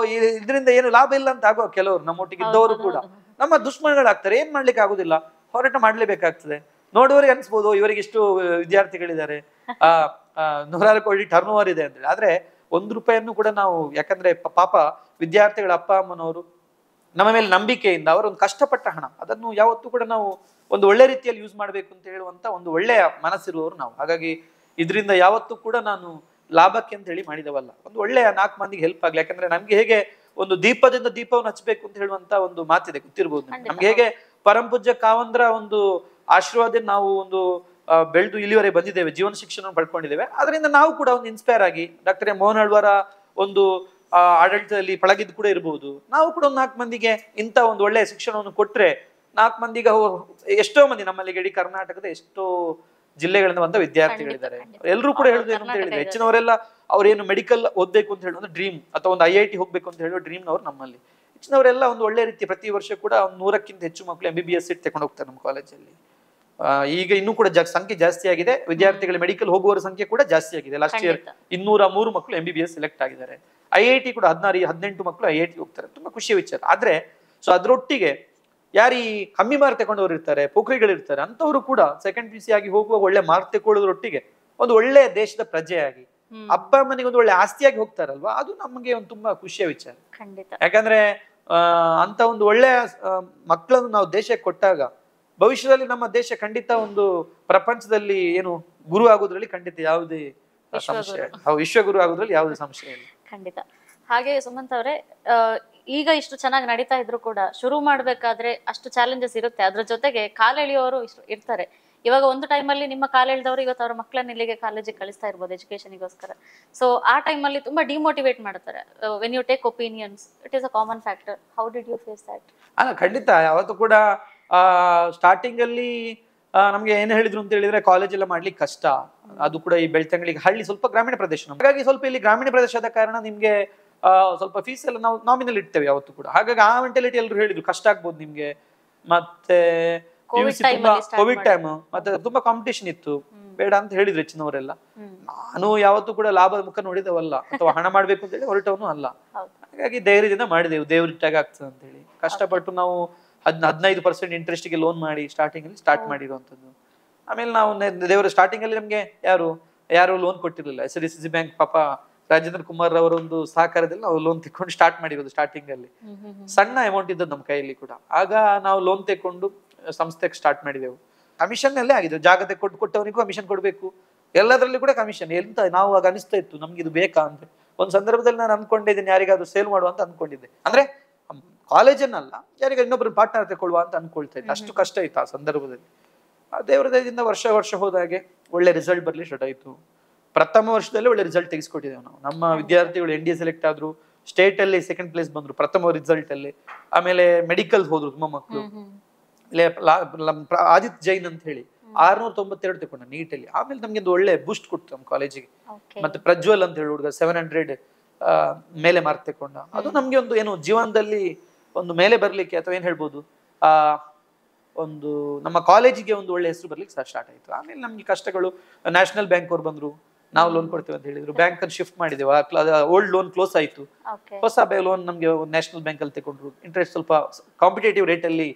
ಇದರಿಂದ ಏನು ಲಾಭ ಇಲ್ಲ ಅಂತ ಆಗುವ ಕೆಲವರು ನಮ್ಮೊಟ್ಟಿಗೆ ಇದ್ದವರು ಕೂಡ ನಮ್ಮ ದುಶ್ಮನಗಳಾಗ್ತಾರೆ. ಏನ್ ಮಾಡ್ಲಿಕ್ಕೆ ಆಗುದಿಲ್ಲ, ಹೋರಾಟ ಮಾಡ್ಲೇಬೇಕಾಗ್ತದೆ. ನೋಡುವವರಿಗೆ ಅನ್ಸ್ಬೋದು ಇವರಿಗೆ ಇಷ್ಟು ವಿದ್ಯಾರ್ಥಿಗಳಿದ್ದಾರೆ, 100 ಕೋಟಿ ಟರ್ನ್ ಓವರ್ ಇದೆ ಅಂತ ಹೇಳಿ. ಆದ್ರೆ ₹1 ಕೂಡ ನಾವು, ಯಾಕಂದ್ರೆ ಪಾಪ ವಿದ್ಯಾರ್ಥಿಗಳ ಅಪ್ಪ ಅಮ್ಮನವರು ನಮ್ಮ ಮೇಲೆ ನಂಬಿಕೆಯಿಂದ ಅವರೊಂದು ಕಷ್ಟಪಟ್ಟ ಹಣ, ಅದನ್ನು ಯಾವತ್ತೂ ಕೂಡ ನಾವು ಒಂದು ಒಳ್ಳೆ ರೀತಿಯಲ್ಲಿ ಯೂಸ್ ಮಾಡ್ಬೇಕು ಅಂತ ಹೇಳುವಂತ ಒಂದು ಒಳ್ಳೆಯ ಮನಸ್ಸಿರುವವರು ನಾವು. ಹಾಗಾಗಿ ಇದರಿಂದ ಯಾವತ್ತೂ ಕೂಡ ನಾನು ಲಾಭಕ್ಕೆ ಅಂತ ಹೇಳಿ ಮಾಡಿದವಲ್ಲ, ಒಂದು ಒಳ್ಳೆಯ 4 ಮಂದಿಗೆ ಹೆಲ್ಪ್ ಆಗ್ಲಿ. ಯಾಕಂದ್ರೆ ನಮ್ಗೆ ಹೇಗೆ ಒಂದು ದೀಪದಿಂದ ದೀಪವನ್ನು ಹಚ್ಚಬೇಕು ಅಂತ ಹೇಳುವಂತ ಒಂದು ಮಾತಿದೆ, ಗೊತ್ತಿರ್ಬೋದು ನಮ್ಗೆ. ಹೇಗೆ ಪರಂಪೂಜ್ಯ ಕಾವಂದ್ರ ಒಂದು ಆಶೀರ್ವಾದ ನಾವು ಒಂದು ಬೆಳೆದು ಇಲ್ಲಿವರೆಗೆ ಬಂದಿದ್ದೇವೆ, ಜೀವನ ಶಿಕ್ಷಣ ಪಡ್ಕೊಂಡಿದ್ದೇವೆ. ಅದರಿಂದ ನಾವು ಕೂಡ ಒಂದು ಇನ್ಸ್ಪೈರ್ ಆಗಿ ಡಾಕ್ಟರ್ ಮೋಹನ್ ಆಳ್ವರ ಒಂದು ಆಡಳಿತದಲ್ಲಿ ಪಳಗಿದ್ದು ಕೂಡ ಇರಬಹುದು. ನಾವು ಕೂಡ ಒಂದು 4 ಮಂದಿಗೆ ಇಂಥ ಒಂದು ಒಳ್ಳೆಯ ಶಿಕ್ಷಣವನ್ನು ಕೊಟ್ರೆ 4 ಮಂದಿಗೆ, ಎಷ್ಟೋ ಮಂದಿ ನಮ್ಮಲ್ಲಿ ಇಡೀ ಕರ್ನಾಟಕದ ಎಷ್ಟೋ ಜಿಲ್ಲೆಗಳಿಂದ ಬಂದ ವಿದ್ಯಾರ್ಥಿಗಳಿದ್ದಾರೆ. ಎಲ್ಲರೂ ಕೂಡ ಹೇಳುದು ಏನು ಅಂತ ಹೇಳಿದ್ರೆ, ಹೆಚ್ಚಿನವರೆಲ್ಲ ಅವ್ರೇನು ಮೆಡಿಕಲ್ ಓದ್ಬೇಕು ಅಂತ ಹೇಳುವ ಡ್ರೀಮ್ ಅಥವಾ ಒಂದು IIT ಹೋಗ್ಬೇಕು ಅಂತ ಹೇಳುವ ಡ್ರೀಮ್ ನವರು ನಮ್ಮಲ್ಲಿ. ಹೆಚ್ಚಿನವರೆಲ್ಲ ಒಂದು ಒಳ್ಳೆ ರೀತಿ ಪ್ರತಿ ವರ್ಷ ಕೂಡ 100ಕ್ಕಿಂತ ಹೆಚ್ಚು ಮಕ್ಕಳು MBBS ಸೀಟ್ ತಗೊಂಡು ಹೋಗ್ತಾರೆ ನಮ್ಮ ಕಾಲೇಜಲ್ಲಿ. ಈಗ ಇನ್ನೂ ಕೂಡ ಸಂಖ್ಯೆ ಜಾಸ್ತಿ ಆಗಿದೆ, ವಿದ್ಯಾರ್ಥಿಗಳ ಮೆಡಿಕಲ್ ಹೋಗುವವರ ಸಂಖ್ಯೆ ಕೂಡ ಜಾಸ್ತಿ ಆಗಿದೆ. ಲಾಸ್ಟ್ ಇಯರ್ 203 ಮಕ್ಕಳು MBBS ಸೆಲೆಕ್ಟ್ ಆಗಿದ್ದಾರೆ. IIT ಕೂಡ 18 ಮಕ್ಕಳು IIT ಹೋಗ್ತಾರೆ. ತುಂಬಾ ಖುಷಿಯ ವಿಚಾರ. ಆದ್ರೆ ಸೊ ಅದರೊಟ್ಟಿಗೆ ಯಾರು ಈ ಕಮ್ಮಿ ಮಾರ್ಕ್ ತಗೊಂಡವ್ರು ಇರ್ತಾರೆ, ಪೋಖ್ರಿಗಳಿರ್ತಾರೆ, ಅಂತವರು ಕೂಡ ಸೆಕೆಂಡ್ PUC ಆಗಿ ಹೋಗುವ ಒಳ್ಳೆ ಮಾರ್ಕ್ ತಗೊಳ್ಳೋದ್ರೊಟ್ಟಿಗೆ ಒಂದು ಒಳ್ಳೆಯ ದೇಶದ ಪ್ರಜೆಯಾಗಿ ಅಪ್ಪ ಅಮ್ಮನಿಗೆ ಒಂದು ಒಳ್ಳೆ ಆಸ್ತಿಯಾಗಿ ಹೋಗ್ತಾರಲ್ವಾ, ಅದು ನಮಗೆ ಒಂದು ತುಂಬಾ ಖುಷಿಯ ವಿಚಾರ. ಖಂಡಿತ. ಯಾಕಂದ್ರೆ ಅಂತ ಒಂದು ಒಳ್ಳೆಯ ಮಕ್ಕಳನ್ನು ನಾವು ದೇಶಕ್ಕೆ ಕೊಟ್ಟಾಗ ಭವಿಷ್ಯದಲ್ಲಿ ನಮ್ಮ ದೇಶ ಖಂಡಿತ ಒಂದು ಪ್ರಪಂಚದಲ್ಲಿ ಏನು ಗುರು ಆಗೋದ್ರಲ್ಲಿ ಖಂಡಿತ ಯಾವುದೇ ಸಂಶಯ, ವಿಶ್ವಗುರು ಆಗೋದ್ರಲ್ಲಿ ಯಾವುದೇ ಸಂಶಯ ಇಲ್ಲ. ಖಂಡಿತ. ಹಾಗೆ ಸುಮಂತ್ ಅವರೇ, ಈಗ ಇಷ್ಟು ಚೆನ್ನಾಗಿ ನಡೀತಾ ಇದ್ರು ಕೂಡ ಶುರು ಮಾಡ್ಬೇಕಾದ್ರೆ ಅಷ್ಟು ಚಾಲೆಂಜಸ್ ಇರುತ್ತೆ, ಅದ್ರ ಜೊತೆಗೆ ಕಾಲೆಳೆಯೋರು ಇರ್ತಾರೆ. ಇವಾಗ ಒಂದು ಟೈಮಲ್ಲಿ ನಿಮ್ಮ ಕಾಲೆಳೆದವರು ಇವತ್ತು ಅವ್ರ ಮಕ್ಕಳನ್ನ ಇಲ್ಲಿಗೆ ಕಾಲೇಜಿಗೆ ಕಳಿಸ್ತಾ ಇರ್ಬೋದು ಎಜುಕೇಶನ್ಗೋಸ್ಕರ. ಸೊ ಆ ಟೈಮಲ್ಲಿ ತುಂಬಾ ಡಿಮೋಟಿವೇಟ್ ಮಾಡ್ತಾರೆ. When you take opinions, it is a common factor. How did you face that? ಅಲ್ಲ, ಖಂಡಿತ. ಯಾವತ್ತು ಕೂಡ ಸ್ಟಾರ್ಟಿಂಗ್ ಅಲ್ಲಿ ನಮ್ಗೆ ಏನ್ ಹೇಳಿದ್ರು ಅಂತ ಹೇಳಿದ್ರೆ ಕಾಲೇಜ್ ಎಲ್ಲ ಮಾಡ್ಲಿಕ್ಕೆ ಕಷ್ಟ. ಅದು ಕೂಡ ಈ ಬೆಳ್ತಂಗಡಿಗೆ ಹಳ್ಳಿ ಸ್ವಲ್ಪ ಗ್ರಾಮೀಣ ಪ್ರದೇಶ, ಹಾಗಾಗಿ ಸ್ವಲ್ಪ ಇಲ್ಲಿ ಗ್ರಾಮೀಣ ಪ್ರದೇಶದ ಕಾರಣ ನಿಮ್ಗೆ ಸ್ವಲ್ಪ ಫೀಸ್ ಎಲ್ಲ ನಾವು ನಾಮಿನಲ್ ಇಡ್ತೇವೆ ಯಾವತ್ತು ಕೂಡ. ಹಾಗಾಗಿ ಆ ಮೆಂಟಾಲಿಟಿ ಎಲ್ಲರೂ ಹೇಳಿದ್ರು ಕಷ್ಟ ಆಗ್ಬೋದು ನಿಮ್ಗೆ. ಮತ್ತೆ ಕೋವಿಡ್ ಟೈಮ್ ಮತ್ತೆ ತುಂಬಾ ಕಾಂಪಿಟೇಷನ್ ಇತ್ತು, ಬೇಡ ಅಂತ ಹೇಳಿದ್ರು ಹೆಚ್ಚಿನವರೆಲ್ಲ. ನಾನು ಯಾವತ್ತೂ ಕೂಡ ಲಾಭದ ಮುಖ ನೋಡಿದವಲ್ಲ ಅಥವಾ ಹಣ ಮಾಡ್ಬೇಕು ಅಂತ ಹೇಳಿ ಹೊರಟವನು ಅಲ್ಲ. ಹಾಗಾಗಿ ಧೈರ್ಯದಿಂದ ಮಾಡಿದೆವು, ದೇವ್ರಿಟ್ಟಾಗ ಆಗ್ತದೆ ಅಂತ ಹೇಳಿ ಕಷ್ಟಪಟ್ಟು ನಾವು 15% ಇಂಟ್ರೆಸ್ಟ್ಗೆ ಲೋನ್ ಮಾಡಿ ಸ್ಟಾರ್ಟಿಂಗ್ ಅಲ್ಲಿ ಸ್ಟಾರ್ಟ್ ಮಾಡಿರುವಂತದ್ದು. ಆಮೇಲೆ ನಾವು ದೇವರ ಸ್ಟಾರ್ಟಿಂಗ್ ಅಲ್ಲಿ ನಮ್ಗೆ ಯಾರು ಲೋನ್ ಕೊಟ್ಟಿರ್ಲಿಲ್ಲ. SRCC ಬ್ಯಾಂಕ್ ಪಾಪ ರಾಜೇಂದ್ರ ಕುಮಾರ್ ಅವರ ಒಂದು ಸಹಕಾರದಲ್ಲಿ ನಾವು ಲೋನ್ ತೆಕೊಂಡು ಸ್ಟಾರ್ಟ್ ಮಾಡಿರೋದು. ಸ್ಟಾರ್ಟಿಂಗ್ ಅಲ್ಲಿ ಸಣ್ಣ ಅಮೌಂಟ್ ಇದ್ದದ್ದು ನಮ್ಮ ಕೈಯಲ್ಲಿ ಕೂಡ. ಆಗ ನಾವು ಲೋನ್ ತೆಕೊಂಡು ಸಂಸ್ಥೆಗೆ ಸ್ಟಾರ್ಟ್ ಮಾಡಿದೆವು. ಕಮಿಷನ್ ಅಲ್ಲೇ ಆಗಿದ್ದು, ಜಾಗ ಕೊಟ್ಟವನಿಗೂ ಕಮಿಷನ್ ಕೊಡ್ಬೇಕು, ಎಲ್ಲದರಲ್ಲಿ ಕೂಡ ಕಮಿಷನ್. ಎಂತ ನಾವು ಆಗ ಅನಿಸ್ತಾ ಇತ್ತು ನಮ್ಗೆ ಇದು ಬೇಕಾ ಅಂತ. ಒಂದ್ ಸಂದರ್ಭದಲ್ಲಿ ನಾನು ಅನ್ಕೊಂಡಿದ್ದೇನೆ ಯಾರಿಗಾದ್ರೂ ಸೇಲ್ ಮಾಡುವ ಅಂತ ಅನ್ಕೊಂಡಿದ್ದೆ. ಅಂದ್ರೆ ಕಾಲೇಜನ್ನಲ್ಲ, ಯಾರಿಗ ಇನ್ನೊಬ್ರು ಪಾರ್ಟ್ನರ್ ತಗೊಳ್ಳುವ ಅಂತ ಅನ್ಕೊಳ್ತಾ ಇದ್ದೆ. ಅಷ್ಟು ಕಷ್ಟ ಇತ್ತು ಆ ಸಂದರ್ಭದಲ್ಲಿ. ದೇವರ ದಯದಿಂದ ವರ್ಷ ಹೋದಾಗೆ ಒಳ್ಳೆ ರಿಸಲ್ಟ್ ಬರ್ಲಿ ಸ್ಟಾರ್ಟ್ ಆಯ್ತು. ಪ್ರಥಮ ವರ್ಷದಲ್ಲಿ ಒಳ್ಳೆ ರಿಸಲ್ಟ್ ತೆಗೆಸ್ಕೊಟ್ಟಿದ್ದೇವೆ ನಾವು. ನಮ್ಮ ವಿದ್ಯಾರ್ಥಿಗಳು NDA ಸೆಲೆಕ್ಟ್ ಆದ್ರು, ಸ್ಟೇಟ್ ಅಲ್ಲಿ ಸೆಕೆಂಡ್ ಪ್ಲೇಸ್ ಬಂದ್ರು ಪ್ರಥಮ ರಿಸಲ್ಟ್ ಅಲ್ಲಿ. ಆಮೇಲೆ ಮೆಡಿಕಲ್ ಹೋದ್ರು ತುಂಬಾ ಮಕ್ಕಳು. ಆದಿತ್ಯ ಜೈನ್ ಅಂತ ಹೇಳಿ 692 ತಗೊಂಡ ನೀಟಲ್ಲಿ. ಆಮೇಲೆ ನಮ್ಗೆ ಒಂದು ಒಳ್ಳೆ ಬೂಸ್ಟ್ ಕೊಡ್ತು ನಮ್ಮ ಕಾಲೇಜಿಗೆ. ಮತ್ತೆ ಪ್ರಜ್ವಲ್ ಅಂತ ಹೇಳಿ ಹುಡುಗ 700 ಮೇಲೆ ಮಾರ್ಕ್ ತಕೊಂಡ. ಅದು ನಮ್ಗೆ ಒಂದು ಏನು ಜೀವನದಲ್ಲಿ ಒಂದು ಮೇಲೆ ಬರ್ಲಿಕ್ಕೆ ಅಥವಾ ಏನ್ ಹೇಳ್ಬೋದು, ಒಂದು ನಮ್ಮ ಕಾಲೇಜಿಗೆ ಒಂದು ಒಳ್ಳೆ ಹೆಸರು ಬರ್ಲಿಕ್ಕೆ ಸ್ಟಾರ್ಟ್ ಆಯ್ತು. ಆಮೇಲೆ ನಮ್ಗೆ ಕಷ್ಟಗಳು, ನ್ಯಾಷನಲ್ ಬ್ಯಾಂಕ್ ಅವ್ರು ಬಂದ್ರು, ನಾವು ಲೋನ್ ಕೊಡ್ತೇವೆ ಅಂತ ಹೇಳಿದ್ರು. ಬ್ಯಾಂಕ್ ಅಲ್ಲಿ ಶಿಫ್ಟ್ ಮಾಡಿದೆವು, ಓಲ್ಡ್ ಲೋನ್ ಕ್ಲೋಸ್ ಆಯ್ತು, ಹೊಸ ಲೋನ್ ನಮ್ಗೆ ನ್ಯಾಷನಲ್ ಬ್ಯಾಂಕ್ ಅಲ್ಲಿ ತಗೊಂಡ್ರು. ಇಂಟ್ರೆಸ್ಟ್ ಸ್ವಲ್ಪ ಕಾಂಪಿಟೇಟಿವ್ ರೇಟ್ ಅಲ್ಲಿ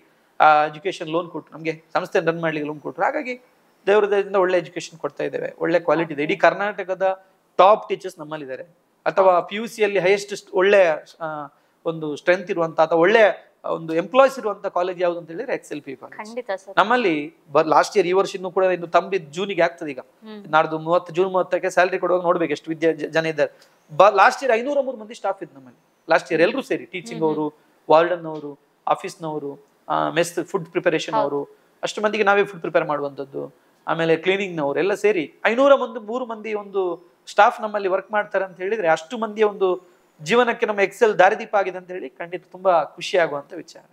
ಎಜುಕೇಶನ್ ಲೋನ್ ಕೊಟ್ಟರು, ನಮ್ಗೆ ಸಂಸ್ಥೆ ರನ್ ಮಾಡ್ಲಿಕ್ಕೆ ಲೋನ್ ಕೊಟ್ಟರು. ಹಾಗಾಗಿ ದೇವರದಿಂದ ಒಳ್ಳೆ ಎಜುಕೇಶನ್ ಕೊಡ್ತಾ ಇದ್ದೇವೆ, ಒಳ್ಳೆ ಕ್ವಾಲಿಟಿ ಇದೆ. ಇಡೀ ಕರ್ನಾಟಕದ ಟಾಪ್ ಟೀಚರ್ಸ್ ನಮ್ಮಲ್ಲಿದ್ದಾರೆ. ಅಥವಾ PUC ಅಲ್ಲಿ ಹೈಯೆಸ್ಟ್ ಒಳ್ಳೆ ಒಂದು ಸ್ಟ್ರೆಂತ್ ಇರುವಂತ ಅಥವಾ ಒಳ್ಳೆ ಒಂದು ಎಂಪ್ಲಾಯ್ಸ್ ಇರುವಂತ ಕಾಲೇಜ್ ಯಾವ್ದು ಅಂತ ಹೇಳಿದ್ರೆ XLP ಕಾಲೇಜ್ ನಮ್ಮಲ್ಲಿ. ಲಾಸ್ಟ್ ಇಯರ್, ಈ ವರ್ಷ ಇನ್ನೂ ಕೂಡ ಇನ್ನು ತಂಬಿದ್ ಜೂನಿಗೆ ಆಗ್ತದೆ. ಈಗ ನಾಡ್ದು ಜೂನ್ 30ಕ್ಕೆ ಸ್ಯಾಲರಿ ಕೊಡುವಾಗ ನೋಡ್ಬೇಕು ಎಷ್ಟು ಜನ ಇದ್ದಾರೆ. ಲಾಸ್ಟ್ ಇಯರ್ 503 ಮಂದಿ ಸ್ಟಾಫ್ ಇತ್ತು ನಮ್ಮಲ್ಲಿ ಲಾಸ್ಟ್ ಇಯರ್, ಎಲ್ಲರೂ ಸೇರಿ. ಟೀಚಿಂಗ್ ಅವರು, ವಾರ್ಡನ್ ಅವರು, ಆಫೀಸ್ನವರು, ಮೆಸ್ ಫುಡ್ ಪ್ರಿಪರೇಷನ್ ಅವರು, ಅಷ್ಟು ಮಂದಿಗೆ ನಾವೇ ಫುಡ್ ಪ್ರಿಪೇರ್ ಮಾಡುವಂತದ್ದು. ಆಮೇಲೆ ಕ್ಲೀನಿಂಗ್ ನವರು ಎಲ್ಲ ಸೇರಿ 503 ಮಂದಿ ಒಂದು ಸ್ಟಾಫ್ ನಮ್ಮಲ್ಲಿ ವರ್ಕ್ ಮಾಡ್ತಾರೆ ಅಂತ ಹೇಳಿದ್ರೆ, ಅಷ್ಟು ಮಂದಿಯ ಒಂದು ಜೀವನಕ್ಕೆ ನಮ್ಮ ಎಕ್ಸೆಲ್ ದಾರಿದೀಪ ಆಗಿದೆ ಅಂತ ಹೇಳಿ ಖಂಡಿತ ತುಂಬಾ ಖುಷಿ ಆಗುವಂತ ವಿಚಾರ.